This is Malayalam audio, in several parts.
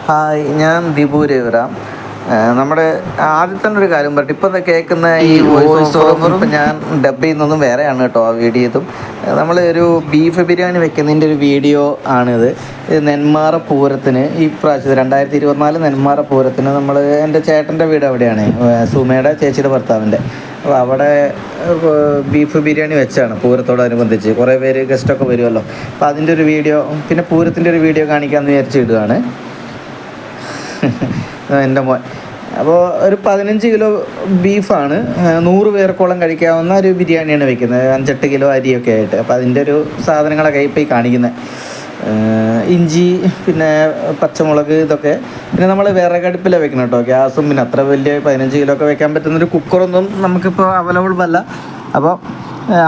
ഹായ്, ഞാൻ ദിപു രവിറാം. നമ്മുടെ ആദ്യം തന്നെ ഒരു കാര്യം പറയട്ടെ, ഇപ്പം കേൾക്കുന്ന ഈ വോയിസ് ഓവറും ഇപ്പം ഞാൻ ഡബ് ചെയ്യുന്നതും വേറെയാണ് കേട്ടോ. ആ വീഡിയോ ഇതും നമ്മൾ ഒരു ബീഫ് ബിരിയാണി വെക്കുന്നതിൻ്റെ ഒരു വീഡിയോ ആണിത്. നെന്മാറ പൂരത്തിന് ഈ പ്രാവശ്യം 2024 നെന്മാറ പൂരത്തിന് നമ്മൾ എൻ്റെ ചേട്ടൻ്റെ വീട് അവിടെയാണ്, സുമയുടെ ചേച്ചിയുടെ ഭർത്താവിൻ്റെ. അപ്പോൾ അവിടെ ബീഫ് ബിരിയാണി വെച്ചാണ് പൂരത്തോടനുബന്ധിച്ച്. കുറേ പേര് ഗസ്റ്റൊക്കെ വരുമല്ലോ. അപ്പോൾ അതിൻ്റെ ഒരു വീഡിയോ, പിന്നെ പൂരത്തിൻ്റെ ഒരു വീഡിയോ കാണിക്കാമെന്ന് വിചാരിച്ചിടുകയാണ്. എൻ്റെ മോൻ അപ്പോൾ ഒരു 15 കിലോ ബീഫാണ്, 100 പേർക്കോളം കഴിക്കാവുന്ന ഒരു ബിരിയാണിയാണ് വെക്കുന്നത്, 5-8 കിലോ അരിയൊക്കെ ആയിട്ട്. അപ്പോൾ അതിൻ്റെ ഒരു സാധനങ്ങളൊക്കെ ഇപ്പോൾ ഈ കാണിക്കുന്നത്, ഇഞ്ചി, പിന്നെ പച്ചമുളക്, ഇതൊക്കെ. പിന്നെ നമ്മൾ വിറകടുപ്പിലാണ് വെക്കണം കേട്ടോ. ഗ്യാസും പിന്നെ അത്ര വലിയ 15 കിലോ ഒക്കെ വെക്കാൻ പറ്റുന്നൊരു കുക്കറൊന്നും നമുക്കിപ്പോൾ അവൈലബിൾ അല്ല. അപ്പോൾ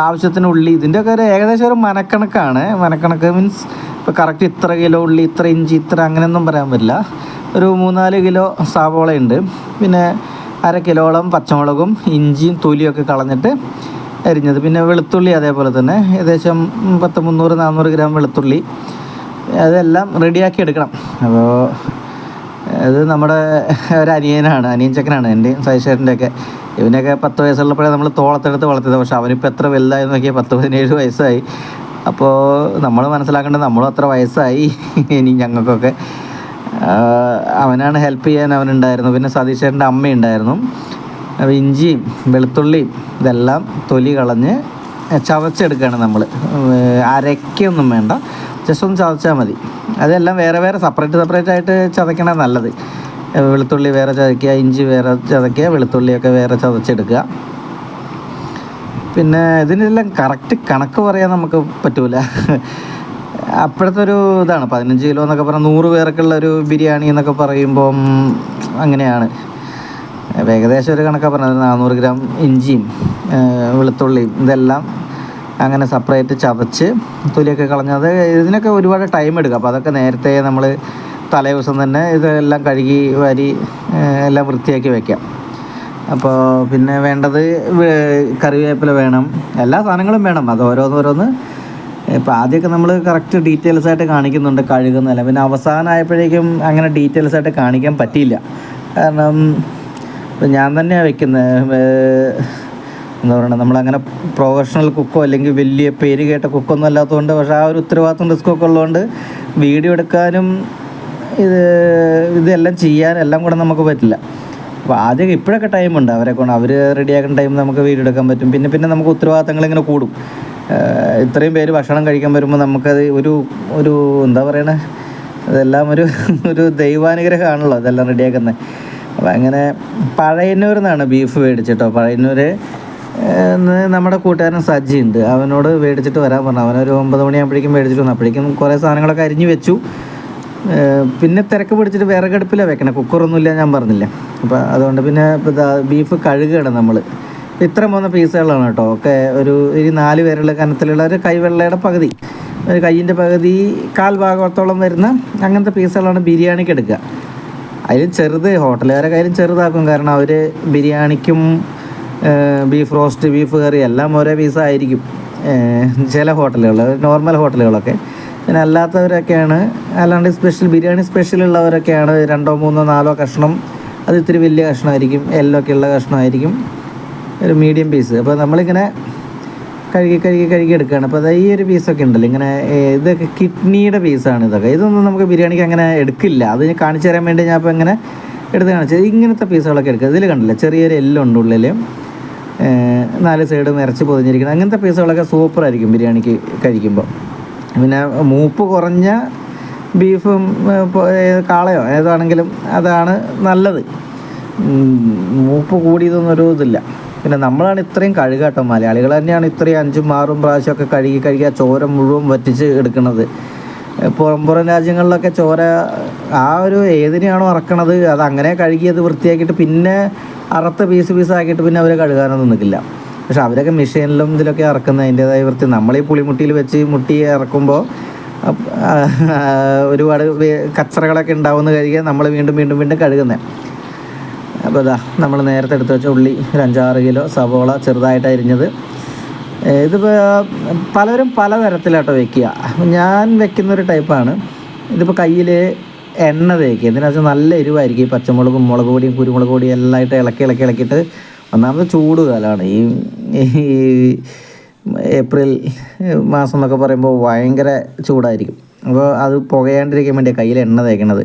ആവശ്യത്തിന് ഉള്ളി, ഇതിൻ്റെയൊക്കെ ഒരു ഏകദേശം ഒരു മനക്കണക്കാണ്. മനക്കണക്ക് മീൻസ് ഇപ്പോൾ കറക്റ്റ് ഇത്ര കിലോ ഉള്ളി, ഇത്ര ഇഞ്ചി, ഇത്ര അങ്ങനെയൊന്നും പറയാൻ പറ്റില്ല. ഒരു 3-4 കിലോ സവോളയുണ്ട്, പിന്നെ 1/2 കിലോളം പച്ചമുളകും ഇഞ്ചിയും തൊലിയൊക്കെ കളഞ്ഞിട്ട് അരിഞ്ഞത്, പിന്നെ വെളുത്തുള്ളി അതേപോലെ തന്നെ ഏകദേശം 300-400 ഗ്രാം വെളുത്തുള്ളി. അതെല്ലാം റെഡിയാക്കി എടുക്കണം. അപ്പോൾ അത് നമ്മുടെ ഒരു അനിയൻ ചെക്കനാണ്, എൻ്റെയും സൈഷേട്ടൻ്റെയൊക്കെ. ഇവനൊക്കെ 10 വയസ്സുള്ളപ്പോഴേ നമ്മൾ തോളത്തെടുത്ത് വളർത്തിയത്. പക്ഷെ അവനിപ്പോൾ എത്ര വലുതായി നോക്കിയാൽ 10-17 വയസ്സായി. അപ്പോൾ നമ്മൾ മനസ്സിലാക്കേണ്ടത് നമ്മളും അത്ര വയസ്സായി ഇനി ഞങ്ങൾക്കൊക്കെ. അവനാണ് ഹെൽപ്പ് ചെയ്യാൻ അവനുണ്ടായിരുന്നു. പിന്നെ സതീശേട്ടൻ്റെ അമ്മയുണ്ടായിരുന്നു. അപ്പോൾ ഇഞ്ചിയും വെളുത്തുള്ളിയും ഇതെല്ലാം തൊലി കളഞ്ഞ് ചതച്ചെടുക്കുകയാണ് നമ്മൾ. അരയ്ക്കൊന്നും വേണ്ട, ജസ്റ്റ് ഒന്ന് ചതച്ചാൽ മതി. അതെല്ലാം വേറെ വേറെ സെപ്പറേറ്റ് ആയിട്ട് ചതയ്ക്കണ നല്ലത്. വെളുത്തുള്ളി വേറെ ചതയ്ക്കുക, ഇഞ്ചി വേറെ ചതയ്ക്കുക, വെളുത്തുള്ളിയൊക്കെ വേറെ ചതച്ചെടുക്കുക. പിന്നെ ഇതിനെല്ലാം കറക്റ്റ് കണക്ക് പറയാൻ നമുക്ക് പറ്റൂല. അപ്പോഴത്തെ ഒരു ഇതാണ് 15 കിലോ എന്നൊക്കെ പറഞ്ഞാൽ 100 പേർക്കുള്ള ഒരു ബിരിയാണി എന്നൊക്കെ പറയുമ്പം അങ്ങനെയാണ്. ഏകദേശം ഒരു കണക്കാണ് പറഞ്ഞത്. 400 ഗ്രാം ഇഞ്ചിയും വെളുത്തുള്ളിയും ഇതെല്ലാം അങ്ങനെ സെപ്പറേറ്റ് ചതച്ച് തൊലിയൊക്കെ കളഞ്ഞത്. ഇതിനൊക്കെ ഒരുപാട് ടൈം എടുക്കും. അപ്പോൾ അതൊക്കെ നേരത്തെ നമ്മൾ തലേ ദിവസം തന്നെ ഇതെല്ലാം കഴുകി വാരി എല്ലാം വൃത്തിയാക്കി വയ്ക്കാം. അപ്പോൾ പിന്നെ വേണ്ടത് കറിവേപ്പില വേണം, എല്ലാ സാധനങ്ങളും വേണം. അത് ഓരോന്ന് ഇപ്പോൾ ആദ്യമൊക്കെ നമ്മൾ കറക്റ്റ് ഡീറ്റെയിൽസ് ആയിട്ട് കാണിക്കുന്നുണ്ട് കഴുകുന്നതല്ല. പിന്നെ അവസാനമായപ്പോഴേക്കും അങ്ങനെ ഡീറ്റെയിൽസ് ആയിട്ട് കാണിക്കാൻ പറ്റിയില്ല. കാരണം ഞാൻ തന്നെയാണ് വെക്കുന്നത്. എന്താ പറയുക, നമ്മളങ്ങനെ പ്രൊഫഷണൽ കുക്കോ അല്ലെങ്കിൽ വലിയ പേര് കേട്ട കുക്കൊന്നും അല്ലാത്തതുകൊണ്ട്, പക്ഷേ ആ ഒരു ഉത്തരവാദിത്വം റിസ്ക്കൊക്കെ ഉള്ളതുകൊണ്ട് വീഡിയോ എടുക്കാനും ഇതെല്ലാം ചെയ്യാനും എല്ലാം കൂടെ നമുക്ക് പറ്റില്ല. അപ്പോൾ ആദ്യമൊക്കെ ഇപ്പോഴൊക്കെ ടൈമുണ്ട്, അവരെ കൊണ്ട് അവർ റെഡിയാക്കുന്ന ടൈം നമുക്ക് വീഡിയോ എടുക്കാൻ പറ്റും. പിന്നെ നമുക്ക് ഉത്തരവാദിത്തങ്ങൾ ഇങ്ങനെ കൂടും. ഇത്രയും പേര് ഭക്ഷണം കഴിക്കാൻ വരുമ്പോൾ നമുക്കത് ഒരു എന്താ പറയണേ, അതെല്ലാം ഒരു ദൈവാനുഗ്രഹമാണല്ലോ അതെല്ലാം റെഡിയാക്കുന്നത്. അപ്പോൾ അങ്ങനെ പഴയന്നൂർ നിന്നാണ് ബീഫ് മേടിച്ചിട്ടോ. പഴയന്നൂർ നമ്മുടെ കൂട്ടുകാരൻ സജ്ജി ഉണ്ട്, അവനോട് മേടിച്ചിട്ട് വരാൻ പറഞ്ഞു. അവനൊരു 9 മണിയാകുമ്പോഴേക്കും മേടിച്ചിട്ട് വന്നു. അപ്പോഴേക്കും കുറേ സാധനങ്ങളൊക്കെ അരിഞ്ഞ് വെച്ചു. പിന്നെ തിരക്ക് പിടിച്ചിട്ട് വിറകടുപ്പിലാണ് വെക്കണം, കുക്കറൊന്നുമില്ല ഞാൻ പറഞ്ഞില്ലേ. അപ്പോൾ അതുകൊണ്ട് പിന്നെ ബീഫ് കഴുകുകയാണ് നമ്മൾ. ഇത്ര പോകുന്ന പീസുകളാണ് കേട്ടോ. ഒക്കെ ഒരു 4 പേരുള്ള കനത്തിലുള്ള ഒരു കൈവെള്ളയുടെ പകുതി, ഒരു കയ്യിൻ്റെ പകുതി, 1/4 ഭാഗത്തോളം വരുന്ന അങ്ങനത്തെ പീസുകളാണ് ബിരിയാണിക്ക് എടുക്കുക. അതിൽ ചെറുത് ഹോട്ടലുകാരെ കാര്യം ചെറുതാക്കും, കാരണം അവർ ബിരിയാണിക്കും ബീഫ് റോസ്റ്റ്, ബീഫ് കറി എല്ലാം ഒരേ പീസായിരിക്കും ചില ഹോട്ടലുകൾ, നോർമൽ ഹോട്ടലുകളൊക്കെ. പിന്നെ അല്ലാത്തവരൊക്കെയാണ്, അല്ലാണ്ട് ബിരിയാണി സ്പെഷ്യൽ ഉള്ളവരൊക്കെയാണ് 2, 3, 4 കഷ്ണം. അത് ഇത്തിരി വലിയ കഷ്ണമായിരിക്കും, എല്ലൊക്കെ ഉള്ള കഷ്ണമായിരിക്കും, ഒരു മീഡിയം പീസ്. അപ്പോൾ നമ്മളിങ്ങനെ കഴുകി എടുക്കുകയാണ്. അപ്പോൾ ഈ ഒരു പീസൊക്കെ ഉണ്ടല്ലോ ഇങ്ങനെ, ഇതൊക്കെ കിഡ്നിയുടെ പീസാണ്. ഇതൊന്നും നമുക്ക് ബിരിയാണിക്ക് അങ്ങനെ എടുക്കില്ല. അത് കാണിച്ചു തരാൻ വേണ്ടി ഞാൻ അപ്പോൾ ഇങ്ങനെ എടുത്ത് കാണിച്ചത്. ഇങ്ങനത്തെ പീസുകളൊക്കെ എടുക്കുക. ഇതിൽ കണ്ടില്ല ചെറിയൊരു എല്ലുണ്ട് ഉള്ളിൽ, 4 സൈഡും ഇറച്ചി പൊതിഞ്ഞിരിക്കുന്നത്. അങ്ങനത്തെ പീസുകളൊക്കെ സൂപ്പറായിരിക്കും ബിരിയാണിക്ക് കഴിക്കുമ്പോൾ. പിന്നെ മൂപ്പ് കുറഞ്ഞ ബീഫും കാളയോ ഏതാണെങ്കിലും അതാണ് നല്ലത്. മൂപ്പ് കൂടിയതൊന്നും ഒരു ഇതില്ല. പിന്നെ നമ്മളാണ് ഇത്രയും കഴുകുക കേട്ടോ. മലയാളികൾ തന്നെയാണ് ഇത്രയും 5-6 പ്രാവശ്യമൊക്കെ കഴുകി ആ ചോര മുഴുവൻ വറ്റിച്ച് എടുക്കുന്നത്. പുറം രാജ്യങ്ങളിലൊക്കെ ചോര ആ ഒരു ഏതിനെയാണോ അറക്കണത് അത് അങ്ങനെ കഴുകിയത് വൃത്തിയാക്കിയിട്ട് പിന്നെ അറുത്ത പീസാക്കിയിട്ട് പിന്നെ അവർ കഴുകാനൊന്നും നിൽക്കില്ല. പക്ഷെ അവരൊക്കെ മെഷീനിലും ഇതിലൊക്കെ ഇറക്കുന്ന അതിൻ്റേതായ വൃത്തി. നമ്മളീ പുളിമുട്ടിയിൽ വെച്ച് മുട്ടി ഇറക്കുമ്പോൾ ഒരുപാട് കച്ചറകളൊക്കെ ഉണ്ടാവുമെന്ന് കഴുകിയാൽ നമ്മൾ വീണ്ടും കഴുകുന്നത്. അപ്പോൾ നമ്മൾ നേരത്തെ എടുത്ത് വെച്ച ഉള്ളി, ഒരു 5-6 കിലോ സവോള ചെറുതായിട്ട് അരിഞ്ഞത്. ഇതിപ്പോൾ പലരും പലതരത്തിലാട്ടോ വെക്കുക. ഞാൻ വെക്കുന്നൊരു ടൈപ്പാണ്. ഇതിപ്പോൾ കയ്യിൽ എണ്ണ തേക്കുക. എന്തിനാ വെച്ചാൽ നല്ല എരിവായിരിക്കും. ഈ പച്ചമുളകും മുളക് പൊടിയും കുരുമുളക് പൊടിയും എല്ലാം ആയിട്ട് ഇളക്കിയിട്ട് ഒന്നാമത് ചൂട് കാലമാണ് ഈ ഏപ്രിൽ മാസം എന്നൊക്കെ പറയുമ്പോൾ ഭയങ്കര ചൂടായിരിക്കും. അപ്പോൾ അത് പുകയാണ്ടിരിക്കാൻ വേണ്ടി കയ്യിൽ എണ്ണ തേക്കണത്.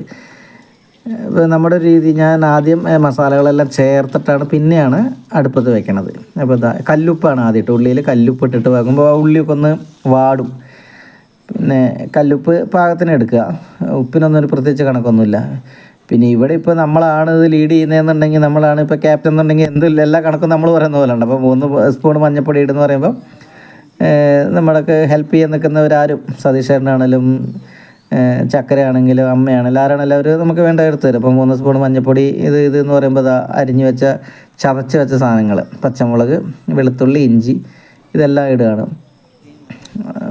ഇപ്പോൾ നമ്മുടെ രീതി, ഞാൻ ആദ്യം മസാലകളെല്ലാം ചേർത്തിട്ടാണ് പിന്നെയാണ് അടുപ്പത്ത് വെക്കണത്. അപ്പോൾ കല്ലുപ്പാണ് ആദ്യമായിട്ട്, ഉള്ളിയിൽ കല്ലുപ്പ് ഇട്ടിട്ട് വെക്കുമ്പോൾ ഉള്ളിയൊക്കെ ഒന്ന് വാടും. പിന്നെ കല്ലുപ്പ് പാകത്തിന് എടുക്കുക. ഉപ്പിനൊന്നും ഒരു പ്രത്യേകിച്ച് കണക്കൊന്നുമില്ല. പിന്നെ ഇവിടെ ഇപ്പോൾ നമ്മളാണ് ഇത് ലീഡ് ചെയ്യുന്നതെന്നുണ്ടെങ്കിൽ, നമ്മളാണ് ഇപ്പോൾ ക്യാപ്റ്റൻ എന്നുണ്ടെങ്കിൽ എല്ലാ കണക്കും നമ്മൾ പറയുന്ന പോലെ ഉണ്ട്. അപ്പോൾ 3 സ്പൂൺ മഞ്ഞൾപ്പൊടി ഇടുന്ന് പറയുമ്പോൾ നമ്മളൊക്കെ ഹെൽപ്പ് ചെയ്യാൻ നിൽക്കുന്നവരാരും, സതീഷ് ചേട്ടനാണെങ്കിലും ചക്കരയാണെങ്കിലും അമ്മയാണെങ്കിലും ആരാണെങ്കിലും അവർ നമുക്ക് വേണ്ട എടുത്ത് തരും. അപ്പോൾ 3 സ്പൂൺ മഞ്ഞൾപ്പൊടി എന്ന് പറയുമ്പോൾ അരിഞ്ഞ് വെച്ച ചതച്ച് വെച്ച സാധനങ്ങൾ, പച്ചമുളക്, വെളുത്തുള്ളി, ഇഞ്ചി ഇതെല്ലാം ഇടുകയാണ്.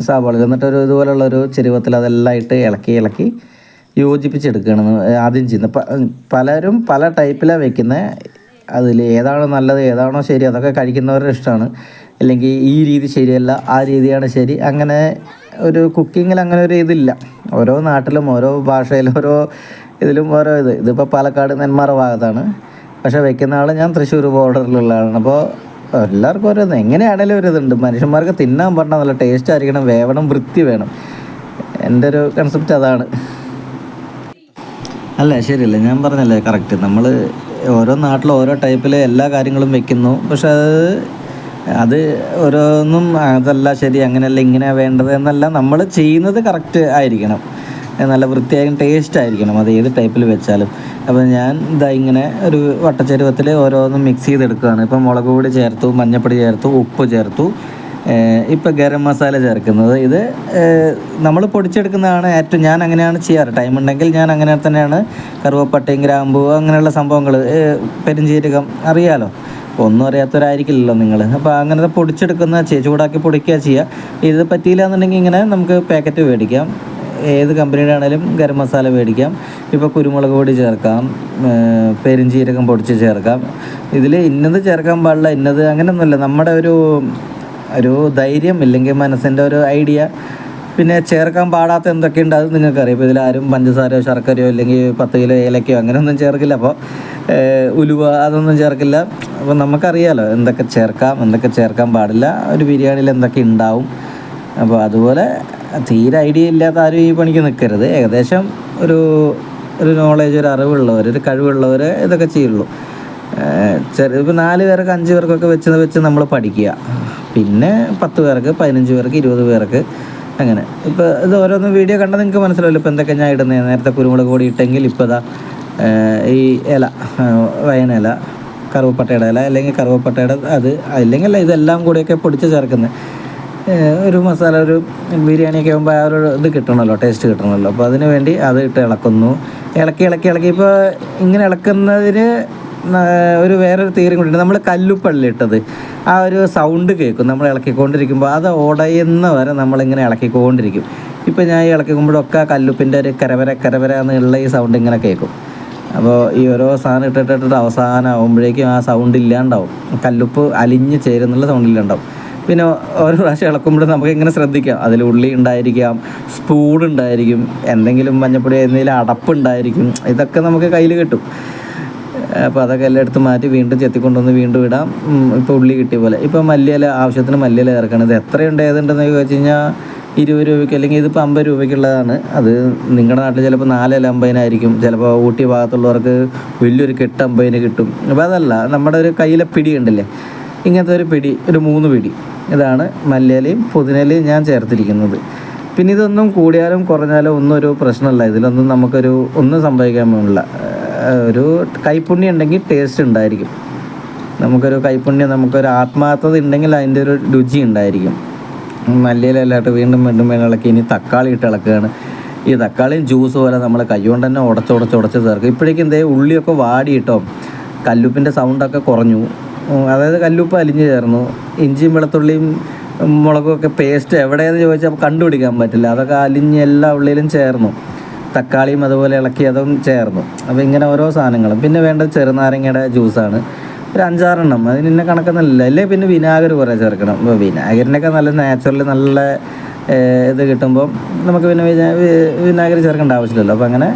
സവാള എന്നിട്ടൊരു ഇതുപോലുള്ളൊരു ചെരുവത്തിൽ അതെല്ലാം ഇട്ട് ഇളക്കി യോജിപ്പിച്ചെടുക്കുകയാണ് ആദ്യം ചെയ്യുന്നത്. പലരും പല ടൈപ്പിലാണ് വെക്കുന്നത്. അതിൽ ഏതാണോ നല്ലത്, ഏതാണോ ശരി, അതൊക്കെ കഴിക്കുന്നവരുടെ ഇഷ്ടമാണ്. അല്ലെങ്കിൽ ഈ രീതി ശരിയല്ല, ആ രീതിയാണ് ശരി. അങ്ങനെ ഒരു കുക്കിങ്ങിൽ അങ്ങനെ ഒരു ഇതില്ല. ഓരോ നാട്ടിലും ഓരോ ഭാഷയിലും ഓരോ ഇതിലും ഓരോ ഇതിപ്പോൾ പാലക്കാട് നെന്മാറ ഭാഗത്താണ്, പക്ഷേ വെക്കുന്ന ആൾ ഞാൻ തൃശ്ശൂർ ബോർഡറിലുള്ള ആളാണ്. അപ്പോൾ എല്ലാവർക്കും ഓരോ എങ്ങനെയാണെങ്കിലും ഒരു ഇതുണ്ട്. മനുഷ്യന്മാർക്ക് തിന്നാൻ പറഞ്ഞാൽ നല്ല ടേസ്റ്റ് ആയിരിക്കണം, വേവണം, വൃത്തി വേണം. എൻ്റെ ഒരു കൺസെപ്റ്റ് അതാണ്. അല്ല ശരിയല്ല, ഞാൻ പറഞ്ഞല്ലേ കറക്റ്റ്. നമ്മൾ ഓരോ നാട്ടിലും ഓരോ ടൈപ്പിൽ എല്ലാ കാര്യങ്ങളും വെക്കുന്നു. പക്ഷെ അത് ഓരോന്നും അതല്ല ശരി, അങ്ങനെയല്ല ഇങ്ങനെ വേണ്ടത് എന്നല്ല. നമ്മൾ ചെയ്യുന്നത് കറക്റ്റ് ആയിരിക്കണം, നല്ല വൃത്തിയായും ടേസ്റ്റ് ആയിരിക്കണം, അത് ഏത് ടൈപ്പിൽ വെച്ചാലും. അപ്പോൾ ഞാൻ ഇങ്ങനെ ഒരു വട്ടച്ചരുവത്തിൽ ഓരോന്നും മിക്സ് ചെയ്തെടുക്കുകയാണ്. ഇപ്പം മുളക് പൊടി ചേർത്തു, മഞ്ഞൾപ്പൊടി ചേർത്തു, ഉപ്പ് ചേർത്തു, ഇപ്പോൾ ഗരം മസാല ചേർക്കുന്നത്. ഇത് നമ്മൾ പൊടിച്ചെടുക്കുന്നതാണ് ഏറ്റവും, ഞാൻ അങ്ങനെയാണ് ചെയ്യാറ്. ടൈം ഉണ്ടെങ്കിൽ ഞാൻ അങ്ങനെ തന്നെയാണ്. കറുവപ്പട്ടയും ഗ്രാമ്പൂ അങ്ങനെയുള്ള സംഭവങ്ങൾ, പെരുംജീരകം അറിയാലോ, ഒന്നും അറിയാത്തവരായിരിക്കില്ലല്ലോ നിങ്ങൾ. അപ്പോൾ അങ്ങനത്തെ പൊടിച്ചെടുക്കുന്ന ചൂടാക്കി പൊടിക്കുക ചെയ്യുക. ഇത് പറ്റിയില്ല എന്നുണ്ടെങ്കിൽ ഇങ്ങനെ നമുക്ക് പാക്കറ്റ് മേടിക്കാം, ഏത് കമ്പനിയുടെ ആണെങ്കിലും ഗരം മസാല മേടിക്കാം. ഇപ്പോൾ കുരുമുളക് പൊടി ചേർക്കാം, പെരുംജീരകം പൊടിച്ച് ചേർക്കാം. ഇതിൽ ഇന്നത് ചേർക്കാൻ പാടില്ല, ഇന്നത് അങ്ങനെയൊന്നുമില്ല. നമ്മുടെ ഒരു ധൈര്യം, ഇല്ലെങ്കിൽ മനസ്സിൻ്റെ ഒരു ഐഡിയ. പിന്നെ ചേർക്കാൻ പാടാത്ത എന്തൊക്കെയുണ്ട് അത് നിങ്ങൾക്കറിയാം. ഇപ്പോൾ ഇതിലാരും പഞ്ചസാരയോ ശർക്കരയോ അല്ലെങ്കിൽ 10 കിലോ ഏലക്കയോ അങ്ങനെയൊന്നും ചേർക്കില്ല. അപ്പോൾ ഉലുവ അതൊന്നും ചേർക്കില്ല. അപ്പോൾ നമുക്കറിയാമല്ലോ എന്തൊക്കെ ചേർക്കാം, എന്തൊക്കെ ചേർക്കാൻ പാടില്ല, ഒരു ബിരിയാണിയിൽ എന്തൊക്കെ ഉണ്ടാവും. അപ്പോൾ അതുപോലെ തീരെ ഐഡിയ ഇല്ലാത്ത ആരും ഈ പണിക്ക് നിൽക്കരുത്. ഏകദേശം ഒരു നോളേജ്, ഒരു അറിവുള്ളവർ, ഒരു കഴിവുള്ളവർ ഇതൊക്കെ ചെയ്യുള്ളൂ. ഇപ്പോൾ 4 പേർക്ക് 5 പേർക്കൊക്കെ വെച്ച് നമ്മൾ പഠിക്കുക. പിന്നെ 10 പേർക്ക്, 15 പേർക്ക്, 20 പേർക്ക് അങ്ങനെ. ഇപ്പോൾ ഇത് ഓരോന്നും വീഡിയോ കണ്ടാൽ നിങ്ങൾക്ക് മനസ്സിലാവില്ല ഇപ്പോൾ എന്തൊക്കെ ഞാൻ ഇടുന്നത്. നേരത്തെ കുരുമുളക് പൊടി ഇട്ടെങ്കിൽ ഇപ്പോൾ ഈ ഇല, വയനില, കറുവപ്പട്ടയുടെ ഇല അല്ലെങ്കിൽ കറുവപ്പട്ടയുടെ അത്, അല്ലെങ്കിൽ ഇതെല്ലാം കൂടിയൊക്കെ പൊടിച്ച് ചേർക്കുന്നത്. ഒരു മസാല, ഒരു ബിരിയാണിയൊക്കെ ആകുമ്പോൾ ആ ഒരു ഇത് കിട്ടണമല്ലോ, ടേസ്റ്റ് കിട്ടണമല്ലോ. അപ്പോൾ അതിന് വേണ്ടി അത് ഇട്ട് ഇളക്കുന്നു. ഇളക്കി ഇപ്പോൾ ഇങ്ങനെ ഇളക്കുന്നതിന് ഒരു വേറൊരു തീയറി കൊണ്ടിട്ട് നമ്മൾ കല്ലുപ്പള്ളി ഇട്ടത് ആ ഒരു സൗണ്ട് കേൾക്കും. നമ്മൾ ഇളക്കിക്കൊണ്ടിരിക്കുമ്പോൾ അത് ഉടയുന്ന വരെ നമ്മളിങ്ങനെ ഇളക്കിക്കൊണ്ടിരിക്കും. ഇപ്പോൾ ഞാൻ ഇളക്കിക്കുമ്പോഴൊക്കെ കല്ലുപ്പിൻ്റെ ഒരു കരവര എന്നുള്ള ഈ സൗണ്ട് ഇങ്ങനെ കേൾക്കും. അപ്പോൾ ഈ ഓരോ സാധനം ഇട്ടിട്ട് അവസാനം ആകുമ്പോഴേക്കും ആ സൗണ്ട് ഇല്ലാണ്ടാവും, കല്ലുപ്പ് അലിഞ്ഞ് ചേരുന്നുള്ള സൗണ്ട് ഇല്ലാണ്ടാവും. പിന്നെ ഓരോ പ്രാവശ്യം ഇളക്കുമ്പോഴും നമുക്ക് ഇങ്ങനെ ശ്രദ്ധിക്കാം, അതിൽ ഉള്ളി ഉണ്ടായിരിക്കാം, സ്പൂൺ ഉണ്ടായിരിക്കും, എന്തെങ്കിലും മഞ്ഞപ്പൊടി എന്തെങ്കിലും അടപ്പുണ്ടായിരിക്കും. ഇതൊക്കെ നമുക്ക് കയ്യിൽ കിട്ടും. അപ്പോൾ അതൊക്കെ എല്ലാം എടുത്ത് മാറ്റി വീണ്ടും ചെത്തിക്കൊണ്ടുവന്ന് വീണ്ടും ഇടാം. ഇപ്പോൾ ഉള്ളി കിട്ടിയ പോലെ. ഇപ്പോൾ മല്ലിയില, ആവശ്യത്തിന് മല്ലിയില ചേർക്കണം. ഇത് എത്രയുണ്ട് ഏതുണ്ടെന്ന് ചോദിച്ചു കഴിഞ്ഞാൽ 20 രൂപയ്ക്ക്, അല്ലെങ്കിൽ ഇതിപ്പോൾ 50 രൂപയ്ക്കുള്ളതാണ്. അത് നിങ്ങളുടെ നാട്ടിൽ ചിലപ്പോൾ 4 ഇല 50-നായിരിക്കും. ചിലപ്പോൾ ഊട്ടി ഭാഗത്തുള്ളവർക്ക് വലിയൊരു കെട്ട് 50-ന് കിട്ടും. അപ്പോൾ അതല്ല, നമ്മുടെ ഒരു കയ്യിലെ പിടി ഉണ്ടല്ലേ, ഇങ്ങനത്തെ ഒരു പിടി, ഒരു 3 പിടി, ഇതാണ് മല്ലിയിലയും പുതിനയിലയും ഞാൻ ചേർത്തിരിക്കുന്നത്. പിന്നെ ഇതൊന്നും കൂടിയാലും കുറഞ്ഞാലും ഒന്നും ഒരു പ്രശ്നമല്ല. ഇതിലൊന്നും ഒന്നും സംഭവിക്കാൻ പോകുന്നില്ല. ഒരു കൈപ്പുണ്യം ഉണ്ടെങ്കിൽ ടേസ്റ്റ് ഉണ്ടായിരിക്കും. നമുക്കൊരു കൈപ്പുണ്യം, നമുക്കൊരു ആത്മാർത്ഥത ഉണ്ടെങ്കിൽ അതിൻ്റെ ഒരു രുചി ഉണ്ടായിരിക്കും. മല്ലിയിലല്ലാട്ട് വീണ്ടും ഇളക്കി. ഇനി തക്കാളി ഇട്ട് ഇളക്കുകയാണ്. ഈ തക്കാളിയും ജ്യൂസ് പോലെ നമ്മൾ കൈ കൊണ്ട് തന്നെ ഉടച്ച് ചേർക്കും. ഇപ്പോഴേക്കും ഉള്ളിയൊക്കെ വാടിയിട്ടോ, കല്ലുപ്പിൻ്റെ സൗണ്ടൊക്കെ കുറഞ്ഞു. അതായത് കല്ലുപ്പ് അലിഞ്ഞ് ചേർന്നു. ഇഞ്ചിയും വെളുത്തുള്ളിയും മുളകും ഒക്കെ പേസ്റ്റ് എവിടെയെന്ന് ചോദിച്ചാൽ കണ്ടുപിടിക്കാൻ പറ്റില്ല. അതൊക്കെ അലിഞ്ഞ് എല്ലാ ഉള്ളിലും ചേർന്നു. തക്കാളിയും അതുപോലെ ഇളക്കി അതും ചേർന്നു. അപ്പോൾ ഇങ്ങനെ ഓരോ സാധനങ്ങളും. പിന്നെ വേണ്ടത് ചെറുനാരങ്ങയുടെ ജ്യൂസാണ്, ഒരു 5-6 എണ്ണം. അതിന് ഇന്ന കണക്കൊന്നുമില്ല. അല്ലേ പിന്നെ വിനാഗിരി കുറേ ചേർക്കണം. ഇപ്പോൾ വിനാഗിരിനൊക്കെ നല്ല നാച്ചുറലി നല്ല ഇത് കിട്ടുമ്പോൾ നമുക്ക് പിന്നെ വിനാഗിരി ചേർക്കേണ്ട ആവശ്യമില്ലല്ലോ. അപ്പോൾ അങ്ങനെ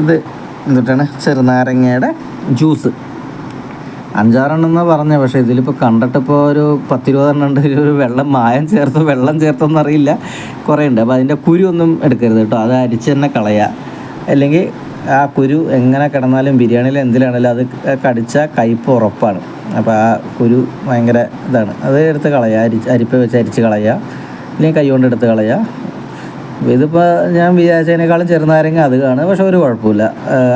ഇത് എന്നിട്ടാണ് ചെറുനാരങ്ങയുടെ ജ്യൂസ് 5-6 പറഞ്ഞത്. പക്ഷേ ഇതിലിപ്പോൾ കണ്ടിട്ടിപ്പോൾ ഒരു 10-20 ഉണ്ട്. ഒരു മായം ചേർത്തോ വെള്ളം ചേർത്തൊന്നും അറിയില്ല, കുറേ ഉണ്ട്. അപ്പോൾ അതിൻ്റെ കുരു ഒന്നും എടുക്കരുത് കേട്ടോ, അത് അരിച്ച് തന്നെ കളയുക. അല്ലെങ്കിൽ ആ കുരു എങ്ങനെ കിടന്നാലും ബിരിയാണിയിൽ എന്തിലാണെങ്കിലും അത് കടിച്ചാൽ കയ്പ്പ് ഉറപ്പാണ്. അപ്പോൾ ആ കുരു ഭയങ്കര ഇതാണ്, അത് എടുത്ത് കളയുക, അരിപ്പ വെച്ച് അരിച്ച് കളയുക, അല്ലെങ്കിൽ കൈ കൊണ്ട് എടുത്ത് കളയുക. ഇതിപ്പോൾ ഞാൻ വിചാരിച്ചതിനേക്കാളും ചെറുനാരങ്ങ അത് കാണും, പക്ഷെ ഒരു കുഴപ്പമില്ല.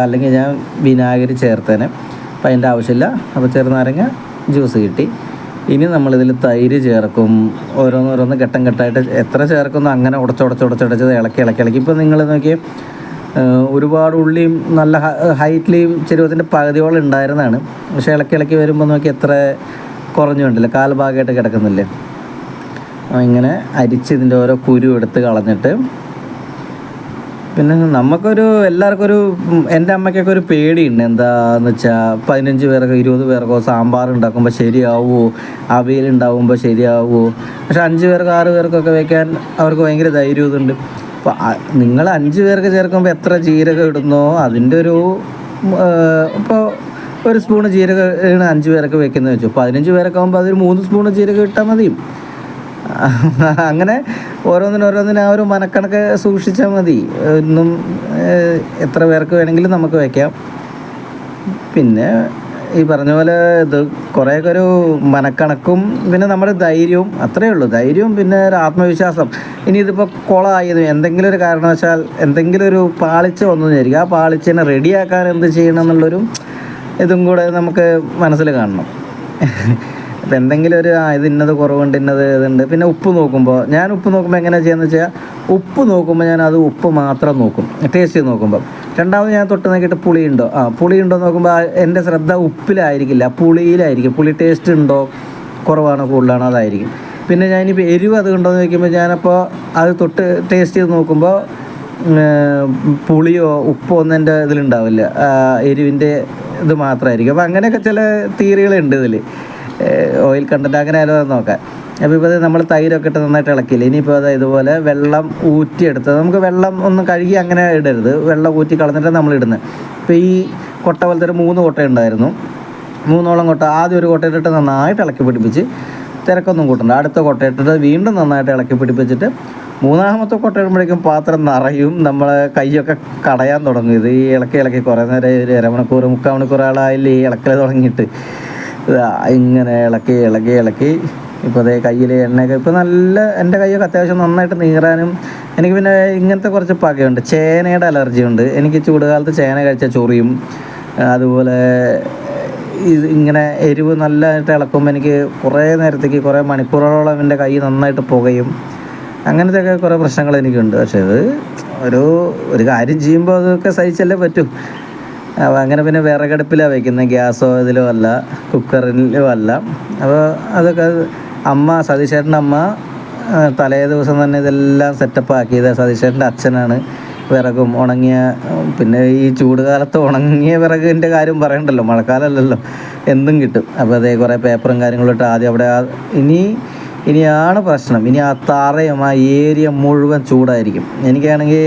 അല്ലെങ്കിൽ ഞാൻ വിനാഗിരി ചേർത്തേനെ, അപ്പം അതിൻ്റെ ആവശ്യമില്ല. അപ്പോൾ ചെറുനാരങ്ങ ജ്യൂസ് കിട്ടി. ഇനി നമ്മളിതിൽ തൈര് ചേർക്കും, ഓരോന്നോരോന്ന് ഘട്ടം ഘട്ടമായിട്ട് എത്ര ചേർക്കുന്നു അങ്ങനെ ഉടച്ചുടച്ച് ഇളക്കി. ഇപ്പോൾ നിങ്ങൾ നോക്കിയേ, ഒരുപാട് ഉള്ളിയും നല്ല ഹൈറ്റിലെയും ചെരുവത്തിൻ്റെ പകുതിയോളം ഉണ്ടായിരുന്നതാണ്. പക്ഷേ ഇളക്കി വരുമ്പോൾ നോക്കി എത്ര കുറഞ്ഞുണ്ടല്ലോ, കാൽഭാഗമായിട്ട് കിടക്കുന്നില്ലേ. ഇങ്ങനെ അരിച്ച് ഇതിൻ്റെ ഓരോ കുരു എടുത്ത് കളഞ്ഞിട്ട്, പിന്നെ എല്ലാവർക്കും എൻ്റെ അമ്മയ്ക്കൊക്കെ ഒരു പേടിയുണ്ട്. എന്താണെന്ന് വെച്ചാൽ 15 പേർക്കോ 20 പേർക്കോ സാമ്പാർ ഉണ്ടാക്കുമ്പോൾ ശരിയാവുമോ, അവിയൽ ഉണ്ടാകുമ്പോൾ ശരിയാവുമോ. പക്ഷെ 5 പേർക്കോ 6 പേർക്കൊക്കെ വയ്ക്കാൻ അവർക്ക് ഭയങ്കര ധൈര്യം ഇതുണ്ട്. അപ്പോൾ നിങ്ങൾ 5 പേർക്ക് ചേർക്കുമ്പോൾ എത്ര ജീരകം ഇടുന്നോ അതിൻ്റെ ഇപ്പോൾ ഒരു സ്പൂണ് ജീരകം 5 പേരൊക്കെ വെക്കുന്നത് വെച്ചു. 15 പേരൊക്കെ ആകുമ്പോൾ അതൊരു 3 സ്പൂണ് ജീരകം ഇട്ടാൽ മതി. അങ്ങനെ ഓരോന്നിനും ആ ഒരു മനക്കണക്ക് സൂക്ഷിച്ചാൽ മതി. ഒന്നും എത്ര പേർക്ക് വേണമെങ്കിലും നമുക്ക് വയ്ക്കാം. പിന്നെ ഈ പറഞ്ഞ പോലെ ഇത് കുറേയൊക്കെ ഒരു മനക്കണക്കും പിന്നെ നമ്മുടെ ധൈര്യവും, അത്രയേ ഉള്ളൂ. ധൈര്യവും പിന്നെ ഒരു ആത്മവിശ്വാസം. ഇനി ഇതിപ്പോൾ കുളമായത് എന്തെങ്കിലും ഒരു കാരണവശാൽ എന്തെങ്കിലും ഒരു പാളിച്ച വന്നു വിചാരിക്കും, ആ പാളിച്ചനെ റെഡിയാക്കാൻ എന്ത് ചെയ്യണം എന്നുള്ളൊരു ഇതും കൂടെ നമുക്ക് മനസ്സിൽ കാണണം. അപ്പോൾ എന്തെങ്കിലും ഒരു ഇത് ഇന്നത് കുറവുണ്ട്, ഇതുണ്ട്. പിന്നെ ഉപ്പ് നോക്കുമ്പോൾ എങ്ങനെയാണ് ചെയ്യുന്നത് വെച്ചാൽ, ഉപ്പ് നോക്കുമ്പോൾ ഞാൻ അത് ഉപ്പ് മാത്രം നോക്കും, ടേസ്റ്റ് ചെയ്ത് നോക്കുമ്പോൾ. രണ്ടാമത് ഞാൻ തൊട്ട് നോക്കിയിട്ട് പുളിയുണ്ടോ നോക്കുമ്പോൾ എൻ്റെ ശ്രദ്ധ ഉപ്പിലായിരിക്കില്ല, പുളിയിലായിരിക്കും. പുളി ടേസ്റ്റ് ഉണ്ടോ, കുറവാണോ കൂടുതലാണോ അതായിരിക്കും. പിന്നെ ഞാനിപ്പോൾ എരിവ് അത് ഉണ്ടോ എന്ന് ചോദിക്കുമ്പോൾ ഞാനപ്പോൾ അത് തൊട്ട് ടേസ്റ്റ് ചെയ്ത് നോക്കുമ്പോൾ പുളിയോ ഉപ്പോ ഒന്നും എൻ്റെ ഇതിലുണ്ടാവില്ല, എരിവിൻ്റെ ഇത് മാത്രമായിരിക്കും. അപ്പോൾ അങ്ങനെയൊക്കെ ചില തിയറികളുണ്ട് ഇതിൽ, ഓയിൽ കണ്ടൻറ്റ് അങ്ങനെ ആയാലും നോക്കാം. അപ്പോൾ ഇപ്പോൾ നമ്മൾ തൈരൊക്കെ ഇട്ട് നന്നായിട്ട് ഇളക്കില്ല. ഇനിയിപ്പോൾ അത് ഇതുപോലെ വെള്ളം ഊറ്റിയെടുത്ത്, നമുക്ക് വെള്ളം ഒന്നും കഴുകി അങ്ങനെ ഇടരുത്, വെള്ളം ഊറ്റി കളഞ്ഞിട്ടാണ് നമ്മൾ ഇടുന്നത്. ഇപ്പോൾ ഈ കൊട്ട പോലത്തെ ഒരു 3 കൊട്ട ഉണ്ടായിരുന്നു, 3ഓളം കൊട്ട. ആദ്യം ഒരു കൊട്ട ഇട്ടിട്ട് നന്നായിട്ട് ഇളക്കി പിടിപ്പിച്ച്, തിരക്കൊന്നും കൂട്ടണ്ട. അടുത്ത കൊട്ട ഇട്ടിട്ട് വീണ്ടും നന്നായിട്ട് ഇളക്കി പിടിപ്പിച്ചിട്ട് 3ാമത്തെ കൊട്ട ഇടുമ്പോഴേക്കും പാത്രം നിറയും, നമ്മളെ കൈയൊക്കെ കടയാൻ തുടങ്ങും. ഇത് ഈ ഇളക്കി കുറേ നേരം, ഒരു 1/2 മണിക്കൂർ 3/4 മണിക്കൂർ ആളായില്ലേ ഈ ഇളക്കൽ തുടങ്ങിയിട്ട്. ഇങ്ങനെ ഇളക്കി ഇപ്പോൾ അതേ കയ്യിൽ എണ്ണയൊക്കെ ഇപ്പോൾ നല്ല, എൻ്റെ കൈയൊക്കെ അത്യാവശ്യം നന്നായിട്ട് നീറാനും. എനിക്ക് പിന്നെ ഇങ്ങനത്തെ കുറച്ച് പകയുണ്ട്, ചേനയുടെ അലർജിയുണ്ട്. എനിക്ക് ചൂടുകാലത്ത് ചേന കഴിച്ചാൽ ചൊറിയും. അതുപോലെ ഇങ്ങനെ എരിവ് നല്ലതായിട്ട് ഇളക്കുമ്പോൾ എനിക്ക് കുറേ നേരത്തേക്ക്, കുറേ മണിക്കൂറുകളോളം എൻ്റെ കൈ നന്നായിട്ട് പുകയും. അങ്ങനത്തെയൊക്കെ കുറേ പ്രശ്നങ്ങൾ എനിക്കുണ്ട്. പക്ഷേ ഇത് ഒരു കാര്യം ചെയ്യുമ്പോൾ അതൊക്കെ സഹിച്ചല്ലേ പറ്റൂ. അപ്പോൾ അങ്ങനെ പിന്നെ വിറകടുപ്പിലാണ് വയ്ക്കുന്നത്, ഗ്യാസോ ഇതിലോ അല്ല, കുക്കറിലോ അല്ല. അപ്പോൾ അതൊക്കെ സതീശേട്ടൻ്റെ അമ്മ തലേ ദിവസം തന്നെ ഇതെല്ലാം സെറ്റപ്പ് ആക്കിയത്. സതീശേട്ടൻ്റെ അച്ഛനാണ് വിറകും ഉണങ്ങിയ, പിന്നെ ഈ ചൂടുകാലത്ത് ഉണങ്ങിയ വിറകിൻ്റെ കാര്യം പറയണ്ടല്ലോ, മഴക്കാലമല്ലല്ലോ, എന്തും കിട്ടും. അപ്പോൾ അതേ കുറേ പേപ്പറും കാര്യങ്ങളും ഇട്ട് ആദ്യം അവിടെ ഇനിയാണ് പ്രശ്നം. ഇനി ആ തറയും ആ ഏരിയ മുഴുവൻ ചൂടായിരിക്കും. എനിക്കാണെങ്കിൽ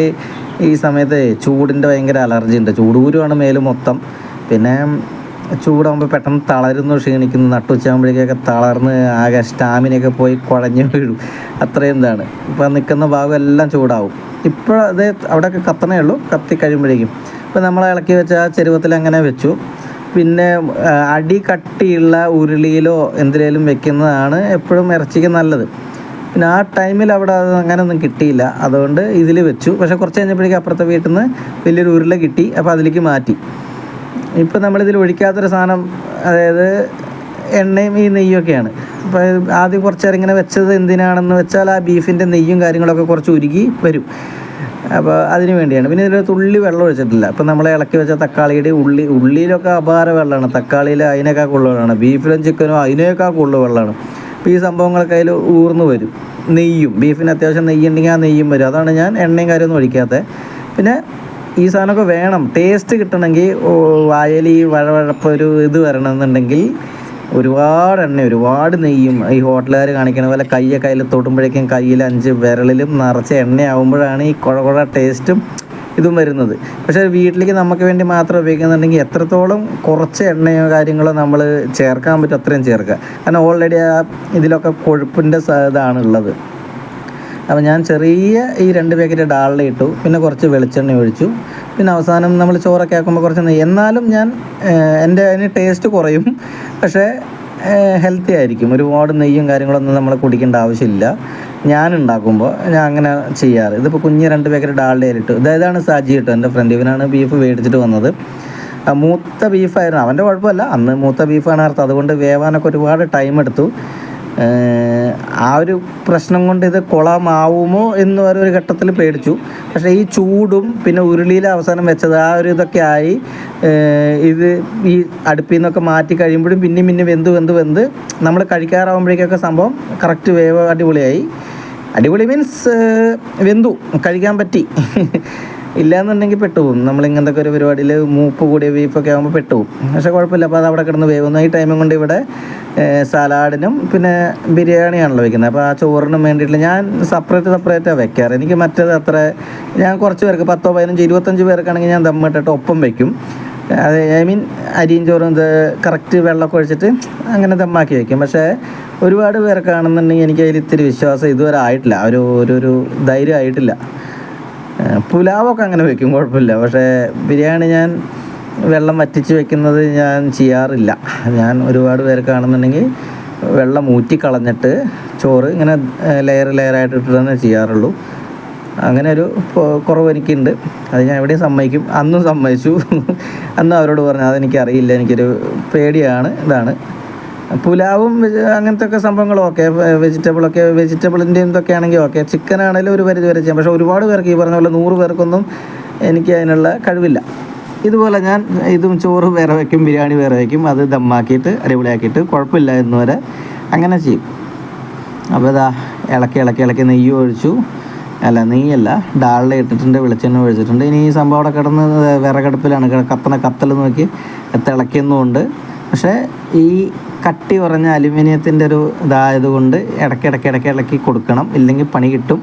ഈ സമയത്ത് ചൂടിൻ്റെ ഭയങ്കര അലർജി ഉണ്ട്, ചൂടുകുരുവാണ് മേല് മൊത്തം. പിന്നെ ചൂടാകുമ്പോൾ പെട്ടെന്ന് തളരുന്നു, ക്ഷീണിക്കുന്നു, നട്ടുച്ചയാകുമ്പോഴേക്കൊക്കെ തളർന്ന് ആകെ സ്റ്റാമിനയൊക്കെ പോയി കുഴഞ്ഞു വീഴും, അത്രയും ഇതാണ്. ഇപ്പോൾ നിൽക്കുന്ന ഭാഗം എല്ലാം ചൂടാവും. ഇപ്പോൾ അത് അവിടെയൊക്കെ കത്തണേ ഉള്ളൂ, കത്തി കഴിയുമ്പോഴേക്കും. ഇപ്പോൾ നമ്മൾ ഇളക്കി വെച്ച ആ ചെരുവത്തിൽ അങ്ങനെ വെച്ചു. പിന്നെ അടി കട്ടിയുള്ള ഉരുളിയിലോ എന്തിലേലും വെക്കുന്നതാണ് എപ്പോഴും ഇറച്ചിക്ക് നല്ലത്. പിന്നെ ആ ടൈമിൽ അവിടെ അത് അങ്ങനെയൊന്നും കിട്ടിയില്ല, അതുകൊണ്ട് ഇതിൽ വെച്ചു. പക്ഷേ കുറച്ച് കഴിഞ്ഞപ്പോഴേക്കും അപ്പുറത്തെ വീട്ടിൽ നിന്ന് വലിയൊരു ഉരുള കിട്ടി, അപ്പോൾ അതിലേക്ക് മാറ്റി. ഇപ്പോൾ നമ്മളിതിൽ ഒഴിക്കാത്തൊരു സാധനം, അതായത് എണ്ണയും ഈ നെയ്യൊക്കെയാണ്. അപ്പോൾ ആദ്യം കുറച്ചേരം ഇങ്ങനെ വെച്ചത് എന്തിനാണെന്ന് വെച്ചാൽ ആ ബീഫിൻ്റെ നെയ്യും കാര്യങ്ങളൊക്കെ കുറച്ച് ഉരുകി വരും, അപ്പോൾ അതിന് വേണ്ടിയാണ്. പിന്നെ ഇതിൽ തുള്ളി വെള്ളം ഒഴിച്ചിട്ടില്ല. അപ്പോൾ നമ്മൾ ഇളക്കി വെച്ച തക്കാളിയുടെ ഉള്ളിയിലൊക്കെ അപാര വെള്ളമാണ്, തക്കാളിയിൽ അതിനേക്കാൾ കൂടുതൽ വെള്ളമാണ്, ബീഫിലും ചിക്കനും അതിനേക്കാൾ കൂടുതൽ വെള്ളമാണ്. അപ്പോൾ ഈ സംഭവങ്ങളൊക്കെ അതിൽ ഊർന്ന് വരും. നെയ്യും, ബീഫിന് അത്യാവശ്യം നെയ്യുണ്ടെങ്കിൽ ആ നെയ്യും വരും. അതാണ് ഞാൻ എണ്ണയും കാര്യമൊന്നും ഒഴിക്കാത്തത്. പിന്നെ ഈ സാധനമൊക്കെ വേണം, ടേസ്റ്റ് കിട്ടണമെങ്കിൽ വായലി വഴവഴപ്പ് ഒരു ഇത് വരണമെന്നുണ്ടെങ്കിൽ ഒരുപാട് എണ്ണ, ഒരുപാട് നെയ്യും. ഈ ഹോട്ടലുകാർ കാണിക്കണ പോലെ കയ്യൊക്കെ അതിൽ തൊടുമ്പോഴേക്കും കയ്യിൽ 5 വിരലിലും നിറച്ച് എണ്ണയാവുമ്പോഴാണ് ഈ കുഴ ടേസ്റ്റും ഇതും വരുന്നത്. പക്ഷേ വീട്ടിലേക്ക് നമുക്ക് വേണ്ടി മാത്രം ഉപയോഗിക്കുന്നുണ്ടെങ്കിൽ എത്രത്തോളം കുറച്ച് എണ്ണയോ കാര്യങ്ങളോ നമ്മൾ ചേർക്കാൻ പറ്റും അത്രയും ചേർക്കുക. കാരണം ഓൾറെഡി ആ ഇതിലൊക്കെ കൊഴുപ്പിൻ്റെ ഇതാണ് ഉള്ളത്. അപ്പോൾ ഞാൻ ചെറിയ ഈ 2 പാക്കറ്റ് ഡാൽഡ ഇട്ടു, പിന്നെ കുറച്ച് വെളിച്ചെണ്ണ ഒഴിച്ചു, പിന്നെ അവസാനം നമ്മൾ ചോറൊക്കെ ആക്കുമ്പോൾ കുറച്ച് നെയ്യ്. എന്നാലും ഞാൻ എൻ്റെ അതിന് ടേസ്റ്റ് കുറയും, പക്ഷേ ഹെൽത്തി ആയിരിക്കും. ഒരുപാട് നെയ്യും കാര്യങ്ങളൊന്നും നമ്മൾ കുടിക്കേണ്ട ആവശ്യമില്ല. ഞാൻ ഉണ്ടാക്കുമ്പോൾ ഞാൻ അങ്ങനെ ചെയ്യാറ്. ഇതിപ്പോൾ കുഞ്ഞ് 2 പാക്കറ്റ് ഡാൽഡയിലിട്ടു. ഇതാണ് സാജി കേട്ടോ, എൻ്റെ ഫ്രണ്ട്. ഇവനാണ് ബീഫ് മേടിച്ചിട്ട് വന്നത്. മൂത്ത ബീഫായിരുന്നു, അവൻ്റെ കുഴപ്പമില്ല, അന്ന് മൂത്ത ബീഫാണ് അർത്ഥം. അതുകൊണ്ട് വേവാനൊക്കെ ഒരുപാട് ടൈം എടുത്തു. ആ ഒരു പ്രശ്നം കൊണ്ട് ഇത് കുളമാവുമോ എന്ന് ഒരു ഘട്ടത്തിൽ പേടിച്ചു. പക്ഷേ ഈ ചൂടും പിന്നെ ഉരുളിയിൽ അവസാനം വെച്ചത് ആ ഒരു ഇതൊക്കെ ആയി ഇത് ഈ അടുപ്പിൽ നിന്നൊക്കെ മാറ്റി കഴിയുമ്പോഴും പിന്നെ വെന്ത് നമ്മൾ കഴിക്കാറാവുമ്പോഴേക്കൊക്കെ സംഭവം കറക്റ്റ് വേവ് അടിപൊളി മീൻസ് വെന്തു, കഴിക്കാൻ പറ്റി. ഇല്ലയെന്നുണ്ടെങ്കിൽ പെട്ടുപോകും. നമ്മളിങ്ങനത്തെ ഒരു പരിപാടിയിൽ മൂപ്പ് കൂടിയ ബീഫൊക്കെ ആകുമ്പോൾ പെട്ടുപോകും. പക്ഷേ കുഴപ്പമില്ല. അപ്പോൾ അത് അവിടെ കിടന്ന് വേവുന്നു. ഈ ടൈമും കൊണ്ട് ഇവിടെ സലാഡിനും പിന്നെ ബിരിയാണിയാണല്ലോ വയ്ക്കുന്നത്. അപ്പോൾ ആ ചോറിനും വേണ്ടിയിട്ട് ഞാൻ സെപ്പറേറ്റാണ് വെക്കാറ്. എനിക്ക് മറ്റേത് ഞാൻ കുറച്ച് പേർക്ക് 10, 15, 25 പേർക്കാണെങ്കിൽ ഞാൻ ദമ്മിട്ടിട്ട് ഒപ്പം വയ്ക്കും. അത് അരിയും ചോറും ഇത് കറക്റ്റ് വെള്ളമൊക്കെ ഒഴിച്ചിട്ട് അങ്ങനെ ദമ്മാക്കി വയ്ക്കും. പക്ഷേ ഒരുപാട് പേർക്കാണെന്നുണ്ടെങ്കിൽ എനിക്ക് അതിൽ ഇത്തിരി വിശ്വാസം ഇതുവരെ ആയിട്ടില്ല, ഒരു ധൈര്യം ആയിട്ടില്ല. പുലാവൊക്കെ അങ്ങനെ വെക്കും, കുഴപ്പമില്ല. പക്ഷേ ബിരിയാണി ഞാൻ വെള്ളം വറ്റിച്ച് വെക്കുന്നത് ഞാൻ ചെയ്യാറില്ല. ഞാൻ ഒരുപാട് പേർക്കാണെന്നുണ്ടെങ്കിൽ വെള്ളം ഊറ്റിക്കളഞ്ഞിട്ട് ചോറ് ഇങ്ങനെ ലെയറായിട്ട് ഇട്ടിട്ട് തന്നെ ചെയ്യാറുള്ളൂ. അങ്ങനെ ഒരു കുറവ് എനിക്കുണ്ട്. അത് ഞാൻ എവിടെയും സമ്മതിക്കും. അന്നും സമ്മതിച്ചു. അന്നും അവരോട് പറഞ്ഞു അതെനിക്കറിയില്ല, എനിക്കൊരു പേടിയാണ്. ഇതാണ് പുലാവും അങ്ങനത്തെ ഒക്കെ സംഭവങ്ങളും ഓക്കെ. വെജിറ്റബിളിൻ്റെ എന്തൊക്കെ ആണെങ്കിൽ ഓക്കെ. ചിക്കൻ ആണെങ്കിലും ഒരു പരിധി വരെ ചെയ്യാം. പക്ഷേ ഒരുപാട് പേർക്ക് ഈ പറഞ്ഞ പോലെ 100 പേർക്കൊന്നും എനിക്ക് അതിനുള്ള കഴിവില്ല. ഇതുപോലെ ഞാൻ ഇതും ചോറ് വേറെ വയ്ക്കും, ബിരിയാണി വേറെ വയ്ക്കും. അത് ദമ്മാക്കിയിട്ട് അടിപൊളിയാക്കിയിട്ട് കുഴപ്പമില്ല എന്നുവരെ അങ്ങനെ ചെയ്യും. അപ്പോൾ ഇതാ ഇളക്കി നെയ്യ് ഒഴിച്ചു. നെയ്യല്ല, ഡാൽഡ ഇട്ടിട്ടുണ്ട്, വെളിച്ചെണ്ണ ഒഴിച്ചിട്ടുണ്ട്. ഇനി ഈ സംഭവം അവിടെ കിടന്ന് വിറകടുപ്പിലാണ് കത്തൽ നോക്കി തിളയ്ക്കുന്നുമുണ്ട്. പക്ഷേ ഈ കട്ടി കുറഞ്ഞ അലുമിനിയത്തിൻ്റെ ഒരു ഇതായതുകൊണ്ട് ഇടയ്ക്ക് കൊടുക്കണം, ഇല്ലെങ്കിൽ പണി കിട്ടും.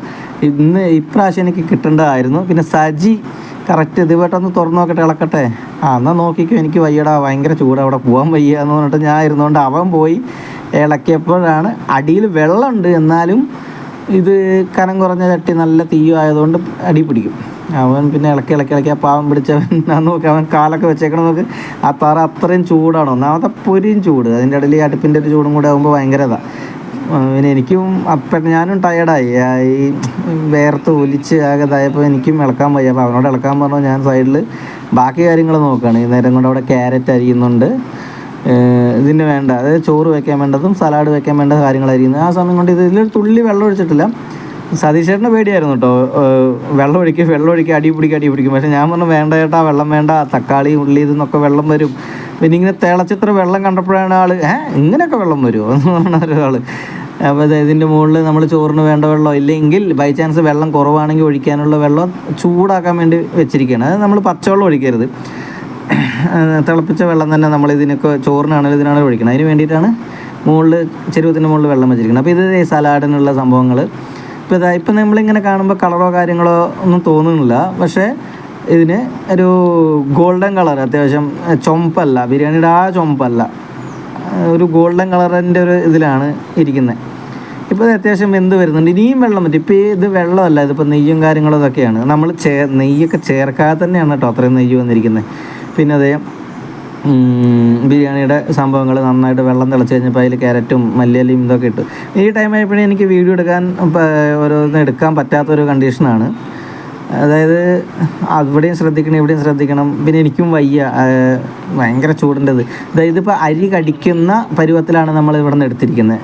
ഇപ്രാവശ്യം എനിക്ക് കിട്ടേണ്ടതായിരുന്നു. പിന്നെ സജി കറക്റ്റ് ഇതുമായിട്ടൊന്ന് തുറന്നു നോക്കട്ടെ, ഇളക്കട്ടെ. എന്നാൽ നോക്കിക്കോ, എനിക്ക് വയ്യടാ, ഭയങ്കര ചൂട്, അവിടെ പോകാൻ വയ്യ എന്ന് പറഞ്ഞിട്ട് ഞാൻ ഇരുന്നുകൊണ്ട് അവൻ പോയി ഇളക്കിയപ്പോഴാണ് അടിയിൽ വെള്ളമുണ്ട്, എന്നാലും ഇത് കനം കുറഞ്ഞ ചട്ടി നല്ല തീയും ആയതുകൊണ്ട് അടി പിടിക്കും. അവൻ പിന്നെ ഇളക്കി ആ പാവം പിടിച്ചവൻ നോക്കി അവൻ കാലൊക്കെ വെച്ചേക്കണം നോക്ക്. ആ തറ അത്രയും ചൂടാണ്. ഒന്നാമത്തെ പൊരിയും ചൂട്, അതിൻ്റെ ഇടയിൽ ഈ അടുപ്പിൻ്റെ ഒരു ചൂടും കൂടെ ആകുമ്പോൾ ഭയങ്കര പിന്നെ എനിക്കും ഞാനും ടയേർഡായി. ഈ വേർത്ത് ഒലിച്ച് ആകെ ഇതായപ്പോൾ എനിക്കും ഇളക്കാൻ വയ്യ. അപ്പോൾ അവനോട് ഇളക്കാൻ പറഞ്ഞു. ഞാൻ സൈഡിൽ ബാക്കി കാര്യങ്ങൾ നോക്കുകയാണ്. ഈ നേരം കൊണ്ട് അവിടെ ക്യാരറ്റ് അരിയുന്നുണ്ട്, ഇതിന് വേണ്ട, അതായത് ചോറ് വയ്ക്കാൻ വേണ്ടതും സലാഡ് വയ്ക്കാൻ വേണ്ട കാര്യങ്ങളായിരിക്കുന്നത്. ആ സമയം കൊണ്ട് ഇതിലൊരു തുള്ളി വെള്ളം ഒഴിച്ചിട്ടില്ല. സതീശേട്ടന് പേടിയായിരുന്നു കേട്ടോ, വെള്ളം ഒഴിക്കുക അടി പിടിക്കും. പക്ഷേ ഞാൻ പറഞ്ഞു വേണ്ട ചേട്ടാ, വെള്ളം വേണ്ട, തക്കാളി ഉള്ളി ഇതെന്നൊക്കെ വെള്ളം വരും. പിന്നെ ഇങ്ങനെ തിളച്ചിത്ര വെള്ളം കണ്ടപ്പോഴാണ് ആൾ ഇങ്ങനെയൊക്കെ വെള്ളം വരുമോ എന്ന് പറഞ്ഞ ഒരാൾ. അപ്പോൾ ഇതിൻ്റെ മുകളിൽ നമ്മൾ ചോറിന് വേണ്ട വെള്ളം, ഇല്ലെങ്കിൽ ബൈ ചാൻസ് വെള്ളം കുറവാണെങ്കിൽ ഒഴിക്കാനുള്ള വെള്ളം ചൂടാക്കാൻ വേണ്ടി വെച്ചിരിക്കുകയാണ്. അത് നമ്മൾ പച്ചവെള്ളം ഒഴിക്കരുത്, തിളപ്പിച്ച വെള്ളം തന്നെ നമ്മൾ ഇതിനൊക്കെ ചോറിനാണെങ്കിലും ഇതിനാണെങ്കിലും ഒഴിക്കണം. അതിന് വേണ്ടിയിട്ടാണ് മുകളിൽ ചെരുവത്തിൻ്റെ മുകളിൽ വെള്ളം വെച്ചിരിക്കുന്നത്. അപ്പോൾ ഇത് സലാഡിനുള്ള സംഭവങ്ങൾ. ഇപ്പം നമ്മളിങ്ങനെ കാണുമ്പോൾ കളറോ കാര്യങ്ങളോ ഒന്നും തോന്നുന്നില്ല. പക്ഷേ ഇതിന് ഒരു ഗോൾഡൻ കളർ, അത്യാവശ്യം ചുമപ്പല്ല, ബിരിയാണിയുടെ ആ ചുമപ്പല്ല, ഒരു ഗോൾഡൻ കളറിൻ്റെ ഒരു ഇതിലാണ് ഇരിക്കുന്നത്. ഇപ്പോൾ ഇത് അത്യാവശ്യം വെന്ത് വരുന്നുണ്ട്. ഇനിയും വെള്ളം പറ്റും. ഇപ്പോൾ ഇത് വെള്ളമല്ല, ഇതിപ്പോൾ നെയ്യും കാര്യങ്ങളും ഇതൊക്കെയാണ്. നമ്മൾ നെയ്യൊക്കെ ചേർക്കാതെ തന്നെയാണ് കേട്ടോ അത്രയും നെയ്യ് വന്നിരിക്കുന്നത്. പിന്നെ അതേ ബിരിയാണിയുടെ സംഭവങ്ങൾ നന്നായിട്ട് വെള്ളം തിളച്ച് കഴിഞ്ഞപ്പോൾ അതിൽ ക്യാരറ്റും മല്ലിയിലയും ഇതൊക്കെ ഇട്ടു. ഈ ടൈം ആയപ്പോഴേ എനിക്ക് വീഡിയോ ഓരോന്ന് എടുക്കാൻ പറ്റാത്തൊരു കണ്ടീഷനാണ്. അതായത് അവിടെയും ശ്രദ്ധിക്കണം, ഇവിടെയും ശ്രദ്ധിക്കണം. പിന്നെ എനിക്കും വയ്യ, ഭയങ്കര ചൂടിൻ്റെത്. അതായത് ഇപ്പോൾ അരി കടിക്കുന്ന പരുവത്തിലാണ് നമ്മൾ ഇവിടെ നിന്ന് എടുത്തിരിക്കുന്നത്.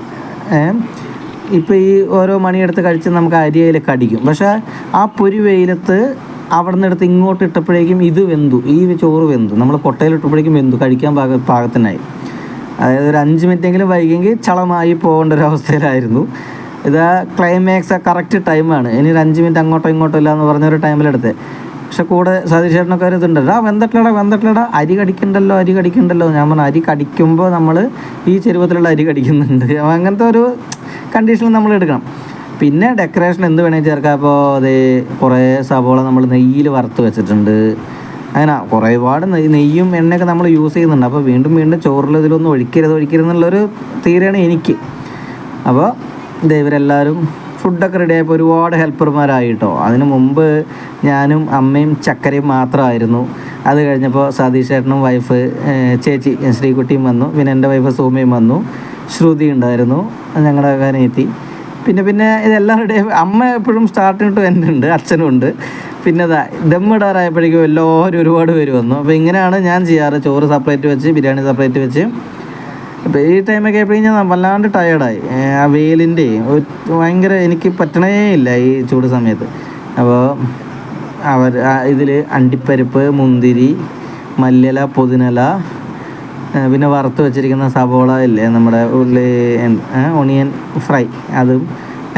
ഇപ്പോൾ ഈ ഓരോ മണിയെടുത്ത് കഴിച്ച് നമുക്ക് അരി അതിൽ കടിക്കും. പക്ഷേ ആ പൊരി വെയിലത്ത് അവിടെ നിന്ന് എടുത്ത് ഇങ്ങോട്ട് ഇട്ടപ്പോഴേക്കും ഇത് വെന്തു, ഈ ചോറ് വെന്തു. നമ്മൾ കൊട്ടയിലിട്ടപ്പോഴേക്കും വെന്തു, കഴിക്കാൻ പാകത്തിനായി. അതായത് ഒരു 5 മിനിറ്റെങ്കിലും വൈകിയെങ്കിൽ ചളമായി പോകേണ്ട ഒരു അവസ്ഥയിലായിരുന്നു. ഇത് ക്ലൈമാക്സ് കറക്റ്റ് ടൈമാണ്. ഇനി ഒരു 5 മിനിറ്റ് അങ്ങോട്ടോ ഇങ്ങോട്ടോ ഇല്ല എന്ന് പറഞ്ഞൊരു ടൈമിലെടുത്ത്. പക്ഷെ കൂടെ സതീശേട്ടനൊക്കെ ഒരു ഇതുണ്ടല്ലോ, വെന്തട്ടിലടാ അരി കടിക്കണ്ടല്ലോ. ഞാൻ പറഞ്ഞു അരി കടിക്കുമ്പോൾ നമ്മൾ ഈ ചെരുവത്തിലുള്ള അരി കടിക്കുന്നുണ്ട്. അങ്ങനത്തെ ഒരു കണ്ടീഷനിൽ നമ്മൾ എടുക്കണം. പിന്നെ ഡെക്കറേഷൻ എന്ത് വേണമെങ്കിൽ ചേർക്കാം. അപ്പോൾ അത് കുറേ സവോള നമ്മൾ നെയ്യിൽ വറുത്ത് വെച്ചിട്ടുണ്ട്. അങ്ങനെ ഒരുപാട് നെയ്യും എണ്ണയൊക്കെ നമ്മൾ യൂസ് ചെയ്യുന്നുണ്ട്. അപ്പോൾ വീണ്ടും വീണ്ടും ചോറിൽ ഇതിലൊന്നും ഒഴിക്കരുതെന്നുള്ളൊരു തീരെയാണ് എനിക്ക്. അപ്പോൾ ഇവരെല്ലാവരും ഫുഡൊക്കെ റെഡിയായപ്പോൾ ഒരുപാട് ഹെൽപ്പർമാരായി കേട്ടോ. അതിന് മുമ്പ് ഞാനും അമ്മയും ചക്കരയും മാത്രമായിരുന്നു. അത് കഴിഞ്ഞപ്പോൾ സതീഷ് ചേട്ടനും വൈഫ് ചേച്ചി ശ്രീകുട്ടിയും വന്നു. പിന്നെ എൻ്റെ വൈഫ് സൗമ്യയും വന്നു. ശ്രുതി ഉണ്ടായിരുന്നു, ഞങ്ങളുടെ കാര്യം. പിന്നെ ഇതെല്ലാം റെഡി. അമ്മ എപ്പോഴും സ്റ്റാർട്ടിങ് ടു എൻഡ് ഉണ്ട്, അച്ഛനും ഉണ്ട്. പിന്നെ ദമ്മിടാറായപ്പോഴേക്കും എല്ലാവരും ഒരുപാട് പേര് വന്നു. അപ്പോൾ ഇങ്ങനെയാണ് ഞാൻ ചെയ്യാറ്. ചോറ് സെപ്പറേറ്റ് വെച്ച്, ബിരിയാണി സെപ്പറേറ്റ് വെച്ച്. അപ്പോൾ ഈ ടൈമൊക്കെ ആയപ്പോഴേക്കും ഞാൻ വല്ലാണ്ട് ടയേർഡായി. ആ വെയിലിൻ്റെ ഭയങ്കര എനിക്ക് പറ്റണേ ഇല്ല ഈ ചൂട് സമയത്ത്. അപ്പോൾ ഇതിൽ അണ്ടിപ്പരിപ്പ്, മുന്തിരി, മല്ലിയില, പുതിനയില, പിന്നെ വറുത്ത് വെച്ചിരിക്കുന്ന സവോള ഇല്ലേ നമ്മുടെ ഓണിയൻ ഫ്രൈ, അതും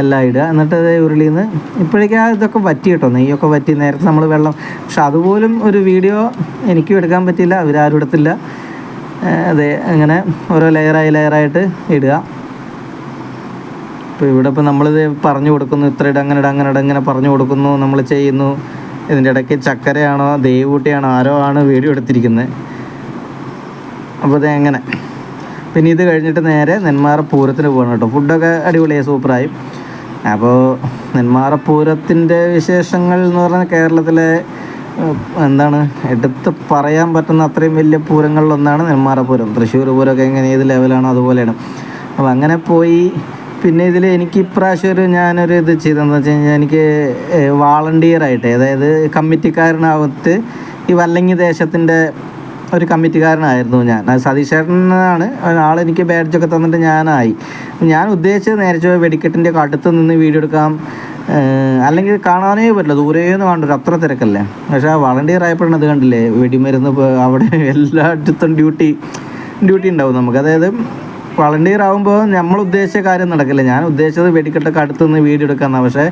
എല്ലാം ഇടുക. എന്നിട്ട് ഉരുളിയിൽ നിന്ന് ഇപ്പോഴേക്കും ഇതൊക്കെ വറ്റി കേട്ടോ, നെയ്യൊക്കെ വറ്റി. നേരത്തെ നമ്മൾ വെള്ളം, പക്ഷെ അതുപോലും ഒരു വീഡിയോ എനിക്കും എടുക്കാൻ പറ്റില്ല, അവരാരും എടുത്തില്ല. അതെ, അങ്ങനെ ഓരോ ലെയറായിട്ട് ഇടുക. ഇപ്പോൾ ഇവിടെ നമ്മളിത് പറഞ്ഞു കൊടുക്കുന്നു, ഇത്ര അങ്ങനെ പറഞ്ഞു കൊടുക്കുന്നു, നമ്മൾ ചെയ്യുന്നു. ഇതിൻ്റെ ഇടയ്ക്ക് ചക്കരയാണോ ദേവൂട്ടിയാണോ ആരോ ആണ് വീഡിയോ എടുത്തിരിക്കുന്നത്. അപ്പോൾ അത് അങ്ങനെ. പിന്നെ ഇത് കഴിഞ്ഞിട്ട് നേരെ നെന്മാറ പൂരത്തിന് പോകണം കേട്ടോ. ഫുഡൊക്കെ അടിപൊളിയായി, സൂപ്പറായി. അപ്പോൾ നെന്മാറ പൂരത്തിൻ്റെ വിശേഷങ്ങൾ എന്ന് പറഞ്ഞാൽ കേരളത്തിലെ എടുത്ത് പറയാൻ പറ്റുന്ന അത്രയും വലിയ പൂരങ്ങളിലൊന്നാണ് നെന്മാറ പൂരം. തൃശ്ശൂർ പൂരമൊക്കെ എങ്ങനെ ഏത് ലെവലാണോ അതുപോലെയാണ്. അപ്പോൾ അങ്ങനെ പോയി. പിന്നെ ഇതിൽ എനിക്ക് ഇപ്രാവശ്യം ഞാനൊരു ഇത് ചെയ്തതെന്ന് വെച്ച് കഴിഞ്ഞാൽ, എനിക്ക് വാളണ്ടിയറായിട്ട്, അതായത് കമ്മിറ്റിക്കാരനാവത്ത് ഈ വല്ലങ്ങി ദേശത്തിൻ്റെ ഒരു കമ്മിറ്റിക്കാരനായിരുന്നു ഞാൻ. അത് സതീഷ് ചേട്ടനാണ് ആളെനിക്ക് ബാഡ്ജൊക്കെ തന്നിട്ട് ഞാനായി. ഞാൻ ഉദ്ദേശിച്ചത് നേരത്തെ വെടിക്കെട്ടിൻ്റെ ഒക്കെ അടുത്ത് നിന്ന് വീഡിയോ എടുക്കാം, അല്ലെങ്കിൽ കാണാനേ പറ്റില്ല, ദൂരേന്ന് കാണും, അത്ര തിരക്കല്ലേ. പക്ഷേ ആ വളണ്ടിയർ ആയപ്പോഴാണ് അത് കണ്ടില്ലേ, വെടിമരുന്ന് അവിടെ എല്ലായിടത്തും ഡ്യൂട്ടി ഉണ്ടാവും നമുക്ക്. അതായത് വളണ്ടിയർ ആകുമ്പോൾ നമ്മൾ ഉദ്ദേശിച്ച കാര്യം നടക്കില്ല. ഞാൻ ഉദ്ദേശിച്ചത് വെടിക്കെട്ടൊക്കെ അടുത്ത് നിന്ന് വീഡിയോ എടുക്കാമെന്നാണ്. പക്ഷേ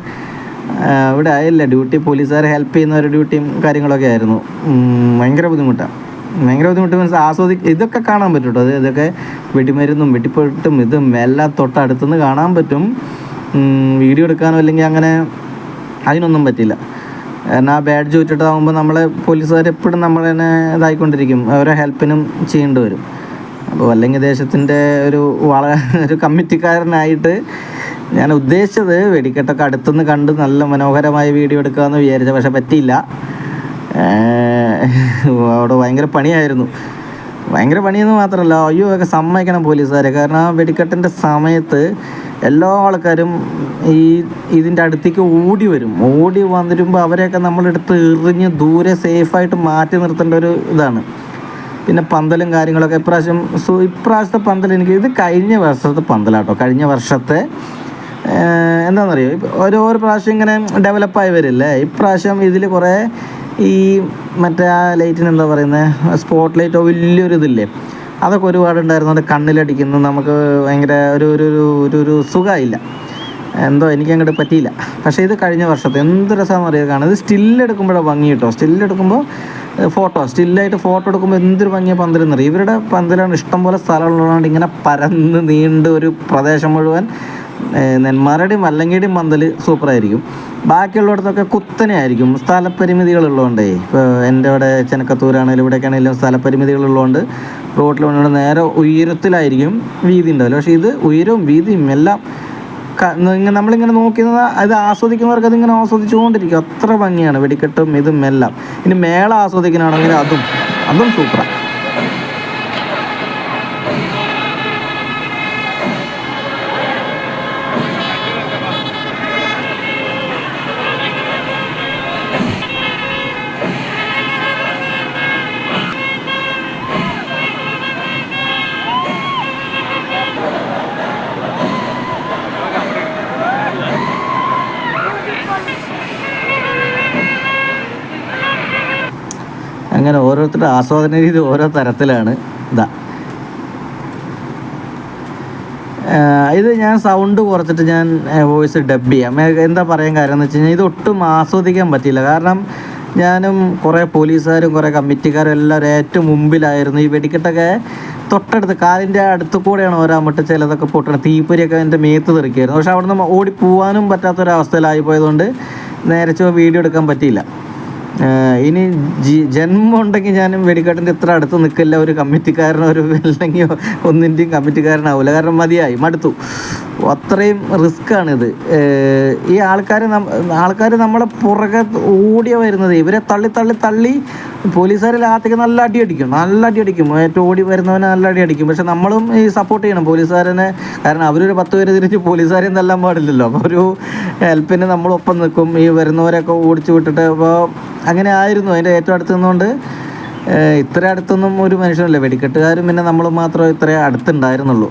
ഇവിടെ ആയില്ല, ഡ്യൂട്ടി പോലീസുകാരെ ഹെൽപ്പ് ചെയ്യുന്ന ഒരു ഡ്യൂട്ടിയും കാര്യങ്ങളൊക്കെ ആയിരുന്നു. ഭയങ്കര ബുദ്ധിമുട്ട് മീൻസ് ഇതൊക്കെ കാണാൻ പറ്റും കേട്ടോ. ഇതൊക്കെ വെടിമരുന്നും വെട്ടിപ്പൊട്ടും ഇതും എല്ലാം തൊട്ടടുത്തുനിന്ന് കാണാൻ പറ്റും. വീഡിയോ എടുക്കാനോ അല്ലെങ്കിൽ അങ്ങനെ അതിനൊന്നും പറ്റില്ല. കാരണം ആ ബാഡ്ജ് വെച്ചിട്ടാകുമ്പോൾ നമ്മളെ പോലീസുകാർ എപ്പോഴും നമ്മൾ തന്നെ ഇതായിക്കൊണ്ടിരിക്കും, അവരെ ഹെൽപ്പിനും ചെയ്യേണ്ടി വരും. അപ്പോൾ അല്ലെങ്കിൽ ദേശത്തിൻ്റെ ഒരു കമ്മിറ്റിക്കാരനായിട്ട് ഞാൻ ഉദ്ദേശിച്ചത് വെടിക്കെട്ടൊക്കെ അടുത്തുനിന്ന് കണ്ട് നല്ല മനോഹരമായ വീഡിയോ എടുക്കാമെന്ന് വിചാരിച്ച, പക്ഷെ പറ്റിയില്ല. അവിടെ ഭയങ്കര പണിയെന്ന് മാത്രമല്ല, ഒക്കെ സമ്മതിക്കണം പോലീസുകാരെ. കാരണം ആ വെടിക്കെട്ടിൻ്റെ സമയത്ത് എല്ലാ ആൾക്കാരും ഇതിൻ്റെ അടുത്തേക്ക് ഓടി വന്നിരുമ്പോൾ അവരെയൊക്കെ നമ്മളെടുത്ത് എറിഞ്ഞ് ദൂരെ സേഫായിട്ട് മാറ്റി നിർത്തേണ്ട ഒരു ഇതാണ്. പിന്നെ പന്തലും കാര്യങ്ങളൊക്കെ ഇപ്രാവശ്യത്തെ പന്തൽ ഇത് കഴിഞ്ഞ വർഷത്തെ പന്തലാട്ടോ. കഴിഞ്ഞ വർഷത്തെ എന്താണെന്നറിയോ, ഓരോ പ്രാവശ്യം ഇങ്ങനെ ഡെവലപ്പായി വരില്ലേ. ഇപ്രാവശ്യം ഇതിൽ കുറേ മറ്റേ ആ ലൈറ്റിന് എന്താ പറയുന്നത്, സ്പോട്ട് ലൈറ്റോ വലിയൊരു ഇതില്ലേ, അതൊക്കെ ഒരുപാടുണ്ടായിരുന്നു. അത് കണ്ണിലടിക്കുന്നു, നമുക്ക് ഭയങ്കര ഒരു സുഖമായില്ല, എന്തോ എനിക്കങ്ങോട്ട് പറ്റിയില്ല. പക്ഷേ ഇത് കഴിഞ്ഞ വർഷത്തെ എന്ത് രസമാണെന്ന് അറിയാം കാണാം. ഇത് സ്റ്റില്ലെടുക്കുമ്പോഴാണ് ഭംഗി കിട്ടോ. സ്റ്റില്ലെടുക്കുമ്പോൾ സ്റ്റില്ലായിട്ട് ഫോട്ടോ എടുക്കുമ്പോൾ എന്തൊരു ഭംഗിയാണ് പന്തലെന്നറിയാം. ഇവരുടെ പന്തലാണ് ഇഷ്ടംപോലെ സ്ഥലമുള്ളതുകൊണ്ട് ഇങ്ങനെ പരന്ന് നീണ്ട് ഒരു പ്രദേശം മുഴുവൻ. നെന്മാറയുടെയും വല്ലങ്ങിയുടെയും പന്തൽ സൂപ്പറായിരിക്കും. ബാക്കിയുള്ളിടത്തൊക്കെ കുത്തനെ ആയിരിക്കും, സ്ഥലപരിമിതികളുള്ളതുകൊണ്ടേ. ഇപ്പോൾ എൻ്റെ ഇവിടെ ചെനക്കത്തൂരാണെങ്കിലും ഇവിടെയൊക്കെ ആണെങ്കിലും സ്ഥലപരിമിതികളുള്ളതുകൊണ്ട് റോട്ടിൽ വന്നിട്ട് നേരെ ഉയരത്തിലായിരിക്കും, വീതി ഉണ്ടാവില്ല. പക്ഷേ ഇത് ഉയരവും വീതിയും എല്ലാം നമ്മളിങ്ങനെ നോക്കി അത് ആസ്വദിക്കുന്നവർക്ക് അതിങ്ങനെ ആസ്വദിച്ചുകൊണ്ടിരിക്കും. അത്ര ഭംഗിയാണ് വെടിക്കെട്ടും ഇതും എല്ലാം. ഇനി മേള ആസ്വദിക്കാനാണെങ്കിൽ അതും സൂപ്പറാണ്. അങ്ങനെ ഓരോരുത്തരുടെ ആസ്വാദന രീതി ഓരോ തരത്തിലാണ്. ഇത് ഞാൻ സൗണ്ട് കുറച്ചിട്ട് വോയിസ് ഡബ് ചെയ്യാം. എന്താ പറയാൻ കാര്യം എന്ന് വെച്ച് കഴിഞ്ഞാൽ ഇതൊട്ടും ആസ്വദിക്കാൻ പറ്റില്ല. കാരണം ഞാനും കുറേ പോലീസുകാരും കുറേ കമ്മിറ്റിക്കാരും എല്ലാവരും ഏറ്റവും മുമ്പിലായിരുന്നു. ഈ വെടിക്കെട്ടൊക്കെ തൊട്ടടുത്ത് കാലിൻ്റെ അടുത്ത് കൂടെയാണ് ഒരാമട്ട് ചിലതൊക്കെ പൊട്ടണം. തീപ്പൊരിയൊക്കെ എൻ്റെ മേത്ത് തെറിക്കുമായിരുന്നു. പക്ഷെ അവിടെ നിന്ന് ഓടി പോകാനും പറ്റാത്തൊരവസ്ഥയിലായി പോയതുകൊണ്ട് നേരെ വീഡിയോ എടുക്കാൻ പറ്റിയില്ല. ഇനി ജന്മം ഉണ്ടെങ്കിൽ ഞാനും വെടിക്കെട്ടിൻ്റെ ഇത്ര അടുത്ത് നിൽക്കില്ല. ഒരു കമ്മിറ്റിക്കാരനോ അല്ലെങ്കിൽ ഒന്നിൻ്റെയും കമ്മിറ്റിക്കാരനാവില്ല. കാരണം മതിയായി, മടുത്തു. അത്രയും റിസ്ക്കാണിത്. ഈ ആൾക്കാർ നമ്മളെ പുറകെ ഓടിയ വരുന്നത്. ഇവരെ തള്ളി പോലീസുകാരെ ലാത്തേക്ക് നല്ല അടി അടിക്കും. ഏറ്റവും ഓടി വരുന്നവനെ നല്ല അടി അടിക്കും. പക്ഷെ നമ്മളും ഈ സപ്പോർട്ട് ചെയ്യണം പോലീസുകാരനെ. കാരണം അവരൊരു 10 പേര് തിരിച്ച് പോലീസുകാരെയും തല്ലാൻ പാടില്ലല്ലോ. അപ്പോൾ ഒരു ഹെൽപ്പിന് നമ്മളൊപ്പം നിൽക്കും. ഈ വരുന്നവരെയൊക്കെ ഓടിച്ചു വിട്ടിട്ട്. അപ്പോൾ അങ്ങനെ ആയിരുന്നു. അതിൻ്റെ ഏറ്റവും അടുത്ത് നിന്നുകൊണ്ട് ഇത്ര അടുത്തൊന്നും ഒരു മനുഷ്യനല്ല. വെടിക്കെട്ടുകാരും പിന്നെ നമ്മൾ മാത്രമേ ഇത്ര അടുത്തുണ്ടായിരുന്നുള്ളൂ.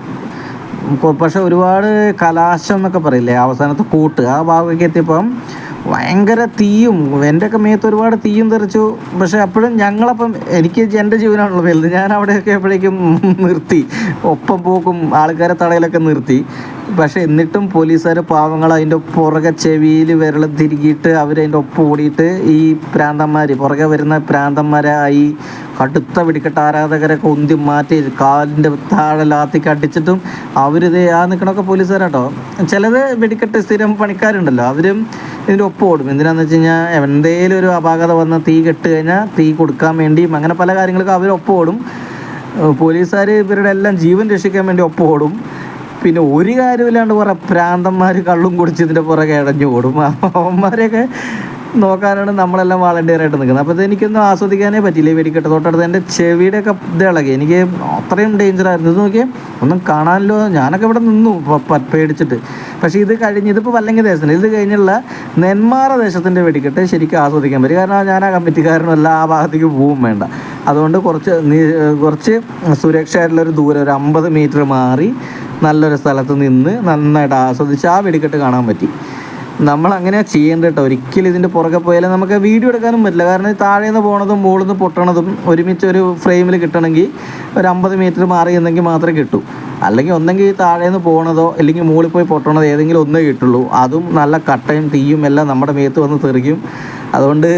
പക്ഷെ ഒരുപാട് കലാശം എന്നൊക്കെ പറയില്ലേ, അവസാനത്തെ കൂട്ട് ആ ഭാഗമൊക്കെ എത്തിയപ്പം ഭയങ്കര തീയും എൻ്റെയൊക്കെ മേത്ത് ഒരുപാട് തീയും തെറിച്ചു. പക്ഷെ അപ്പോഴും ഞങ്ങളപ്പം എനിക്ക് എൻ്റെ ജീവനാണല്ലോ വലുത്. ഞാൻ അവിടെയൊക്കെ എപ്പോഴേക്കും നിർത്തി, ഒപ്പം പോക്കും ആൾക്കാരെ തടയിലൊക്കെ നിർത്തി. പക്ഷെ എന്നിട്ടും പോലീസുകാർ പാവങ്ങൾ അതിൻ്റെ പുറകെ ചെവിയിൽ വിരൽ തിരികിയിട്ട് അവരതിൻ്റെ ഒപ്പം ഓടിയിട്ട് ഈ പുറകെ വരുന്ന പ്രാന്തന്മാരെ ഈ കടുത്ത വെടിക്കെട്ട് ആരാധകരൊക്കെ ഉന്തി മാറ്റി കാലിൻ്റെ താഴെ ലാത്തിക്ക് അടിച്ചിട്ടും അവരിത് നിൽക്കണമൊക്കെ പോലീസുകാരാട്ടോ. ചിലത് വെടിക്കെട്ട് സ്ഥിരം പണിക്കാരുണ്ടല്ലോ, അവരും ഇതിൻ്റെ ഒപ്പം ഓടും. എന്തിനാണെന്ന് വെച്ച് കഴിഞ്ഞാൽ എന്തെങ്കിലും ഒരു അപാകത വന്ന് തീ കെട്ട് കഴിഞ്ഞാൽ തീ കൊടുക്കാൻ വേണ്ടിയും അങ്ങനെ പല കാര്യങ്ങൾക്കും അവരൊപ്പം ഓടും. പോലീസുകാർ ഇവരുടെ എല്ലാം ജീവൻ രക്ഷിക്കാൻ വേണ്ടി ഒപ്പം ഓടും. പിന്നെ ഒരു കാര്യമില്ലാണ്ട് കുറേ പ്രാന്തന്മാർ കള്ളും കുടിച്ച് ഇതിൻ്റെ പുറകെ ഇടഞ്ഞു ഓടും. അവന്മാരെയൊക്കെ നോക്കാനാണ് നമ്മളെല്ലാം വാളണ്ടിയറായിട്ട് നിൽക്കുന്നത്. അപ്പോൾ ഇതെനിക്കൊന്നും ആസ്വദിക്കാനേ പറ്റില്ല. ഈ വെടിക്കെട്ട് തൊട്ടടുത്ത് എൻ്റെ ചെവിയുടെയൊക്കെ ഇത് ഇളകി. എനിക്ക് അത്രയും ഡേഞ്ചറായിരുന്നു. ഇത് നോക്കിയേ, ഒന്നും കാണാനല്ലോ. ഞാനൊക്കെ ഇവിടെ നിന്നു പേടിച്ചിട്ട്. പക്ഷേ ഇത് കഴിഞ്ഞ് ഇതിപ്പോൾ വല്ലങ്ങി ദേശത്തിന് ഇത് കഴിഞ്ഞുള്ള നെന്മാറ ദേശത്തിൻ്റെ വെടിക്കെട്ട് ശരിക്കും ആസ്വദിക്കാൻ പറ്റും. കാരണം ഞാൻ ആ കമ്മിറ്റിക്കാരനല്ല, ആ ഭാഗത്തേക്ക് പോവും വേണ്ട. അതുകൊണ്ട് കുറച്ച് സുരക്ഷയായിട്ടുള്ളൊരു ദൂരം, ഒരു 50 മീറ്റർ മാറി നല്ലൊരു സ്ഥലത്ത് നിന്ന് നന്നായിട്ട് ആസ്വദിച്ച് ആ വെടിക്കെട്ട് കാണാൻ പറ്റി. നമ്മളങ്ങനെയാണ് ചെയ്യേണ്ടത് കേട്ടോ. ഒരിക്കലും ഇതിൻ്റെ പുറകെ പോയാലും നമുക്ക് വീഡിയോ എടുക്കാനും പറ്റില്ല. കാരണം താഴെ നിന്ന് പോണതും മുകളിൽ നിന്ന് പൊട്ടണതും ഒരുമിച്ച് ഒരു ഫ്രെയിമിൽ കിട്ടണമെങ്കിൽ ഒരു 50 മീറ്റർ മാറി എന്നെങ്കിൽ മാത്രമേ കിട്ടൂ. അല്ലെങ്കിൽ ഒന്നെങ്കിൽ താഴെ നിന്ന് പോകണതോ അല്ലെങ്കിൽ മുകളിൽ പോയി പൊട്ടണതോ ഏതെങ്കിലും ഒന്നേ കിട്ടുള്ളൂ. അതും നല്ല കട്ടയും തീയും എല്ലാം നമ്മുടെ മേത്ത് വന്ന് തെറിക്കും. അതുകൊണ്ട്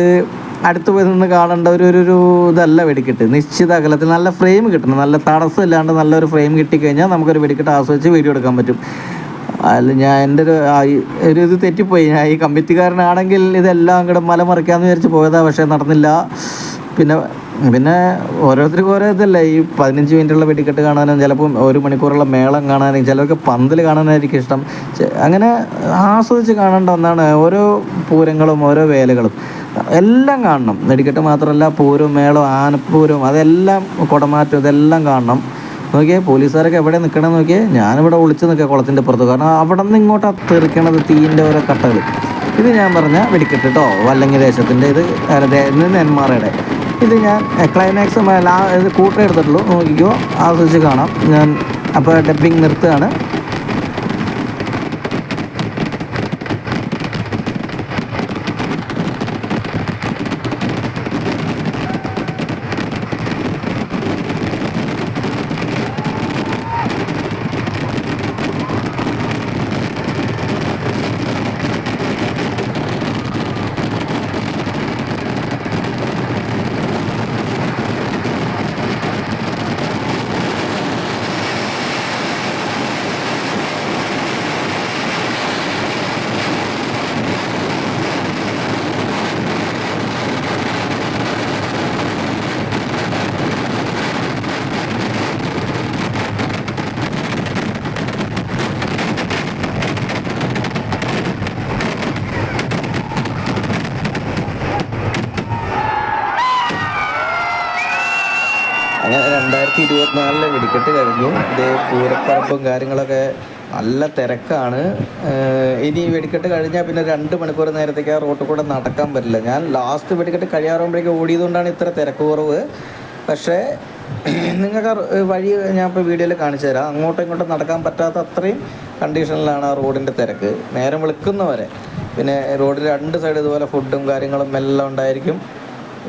അടുത്ത് പോയി നിന്ന് കാണേണ്ട ഒരു ഇതല്ല വെടിക്കെട്ട്. നിശ്ചിത അകലത്തിൽ നല്ല ഫ്രെയിം കിട്ടണം. നല്ല തടസ്സമില്ലാണ്ട് നല്ലൊരു ഫ്രെയിം കിട്ടിക്കഴിഞ്ഞാൽ നമുക്കൊരു വെടിക്കെട്ട് ആസ്വദിച്ച് വീഡിയോ എടുക്കാൻ പറ്റും. ഞാൻ എൻ്റെ ഒരു ഇത് തെറ്റിപ്പോയി. ഞാൻ ഈ കമ്മിറ്റിക്കാരനാണെങ്കിൽ ഇതെല്ലാം അങ്ങോട്ട് മലമറിക്കാമെന്ന് വിചാരിച്ച് പോയതാണ്. പക്ഷേ നടന്നില്ല. പിന്നെ ഓരോരുത്തർക്കും ഓരോ ഇതല്ലേ. ഈ 15 മിനിറ്റുള്ള വെടിക്കെട്ട് കാണാനും ചിലപ്പം 1 മണിക്കൂറുള്ള മേളം കാണാനും ചിലർക്ക് പന്തൽ കാണാനായിരിക്കും ഇഷ്ടം. അങ്ങനെ ആസ്വദിച്ച് കാണേണ്ട ഒന്നാണ് ഓരോ പൂരങ്ങളും ഓരോ വേലകളും എല്ലാം കാണണം. വെടിക്കെട്ട് മാത്രമല്ല, പൂരവും മേളവും ആനപ്പൂരവും അതെല്ലാം കുടമാറ്റം ഇതെല്ലാം കാണണം. നോക്കിയേ പോലീസുകാരൊക്കെ എവിടെ നിൽക്കണമെന്ന് നോക്കിയേ. ഞാനിവിടെ ഒളിച്ച് നിൽക്കുക കുളത്തിൻ്റെ പുറത്ത്. കാരണം അവിടെ നിന്ന് ഇങ്ങോട്ട് തെറിക്കണത് തീൻ്റെ ഓരോ കട്ടകൾ. ഇത് ഞാൻ പറഞ്ഞ വെടിക്കെട്ട് കേട്ടോ, വല്ലങ്ങി ദേശത്തിൻ്റെ. ഇത് നെന്മാറയുടെ ഇത് ഞാൻ ക്ലൈമാക്സ് ഇത് കൂട്ടേ എടുത്തിട്ടുള്ളൂ. നോക്കിക്കോ, ആസ്വദിച്ച് കാണാം. ഞാൻ അപ്പോൾ ഡബ്ബിങ് നിർത്തുകയാണ്. അങ്ങനെ 2024 വെടിക്കെട്ട് കഴിഞ്ഞു. ഇത് പൂരപ്പറമ്പും കാര്യങ്ങളൊക്കെ നല്ല തിരക്കാണ്. ഇനി വെടിക്കെട്ട് കഴിഞ്ഞാൽ പിന്നെ 2 മണിക്കൂർ നേരത്തേക്ക് ആ റോട്ടിൽ കൂടെ നടക്കാൻ പറ്റില്ല. ഞാൻ ലാസ്റ്റ് വെടിക്കെട്ട് കഴിയാറുമ്പോഴേക്കും ഓടിയതുകൊണ്ടാണ് ഇത്ര തിരക്ക് കുറവ്. പക്ഷേ നിങ്ങൾക്ക് വഴി ഞാൻ ഇപ്പോൾ വീഡിയോയിൽ കാണിച്ചു തരാം. അങ്ങോട്ടും ഇങ്ങോട്ടും നടക്കാൻ പറ്റാത്ത അത്രയും കണ്ടീഷനിലാണ് ആ റോഡിൻ്റെ തിരക്ക്. നേരം വെളുക്കുന്നവരെ. പിന്നെ റോഡിൽ 2 സൈഡ് ഇതുപോലെ ഫുഡും കാര്യങ്ങളും എല്ലാം ഉണ്ടായിരിക്കും.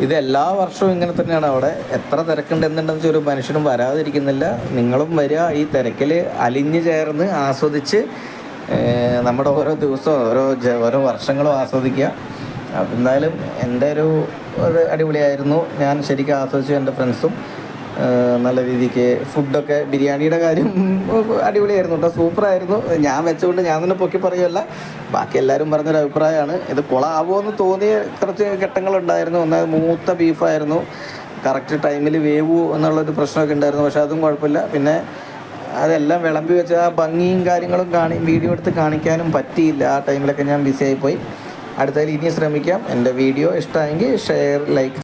ഇത് എല്ലാ വർഷവും ഇങ്ങനെ തന്നെയാണ്. അവിടെ എത്ര തിരക്കുണ്ട് എന്തുണ്ടെന്ന് വെച്ചാൽ ഒരു മനുഷ്യനും വരാതിരിക്കുന്നില്ല. നിങ്ങളും വരിക, ഈ തിരക്കിൽ അലിഞ്ഞു ചേർന്ന് ആസ്വദിച്ച് നമ്മുടെ ഓരോ ദിവസവും ഓരോ വർഷങ്ങളും ആസ്വദിക്കുക. അപ്പം എന്തായാലും എൻ്റെ ഒരു അടിപൊളിയായിരുന്നു. ഞാൻ ശരിക്കും ആസ്വദിച്ചു, എൻ്റെ ഫ്രണ്ട്സും നല്ല രീതിക്ക്. ഫുഡൊക്കെ ബിരിയാണിയുടെ കാര്യം അടിപൊളിയായിരുന്നു കേട്ടോ, സൂപ്പറായിരുന്നു. ഞാൻ വെച്ചുകൊണ്ട് ഞാൻ തന്നെ പൊക്കി പറയുമല്ല, ബാക്കി എല്ലാവരും പറഞ്ഞൊരു അഭിപ്രായമാണ്. ഇത് കുളമാവുമോ എന്ന് തോന്നിയ കുറച്ച് ഘട്ടങ്ങളുണ്ടായിരുന്നു. ഒന്നാമത് മൂത്ത ബീഫായിരുന്നു, കറക്റ്റ് ടൈമിൽ വേവൂ എന്നുള്ളൊരു പ്രശ്നമൊക്കെ ഉണ്ടായിരുന്നു. പക്ഷേ അതും കുഴപ്പമില്ല. പിന്നെ അതെല്ലാം വിളമ്പി വെച്ച ആ ഭംഗിയും കാര്യങ്ങളും വീഡിയോ എടുത്ത് കാണിക്കാനും പറ്റിയില്ല. ആ ടൈമിലൊക്കെ ഞാൻ ബിസി ആയിപ്പോയി. അടുത്തതിൽ ഇനി ശ്രമിക്കാം. എൻ്റെ വീഡിയോ ഇഷ്ടമായെങ്കിൽ ഷെയർ, ലൈക്ക്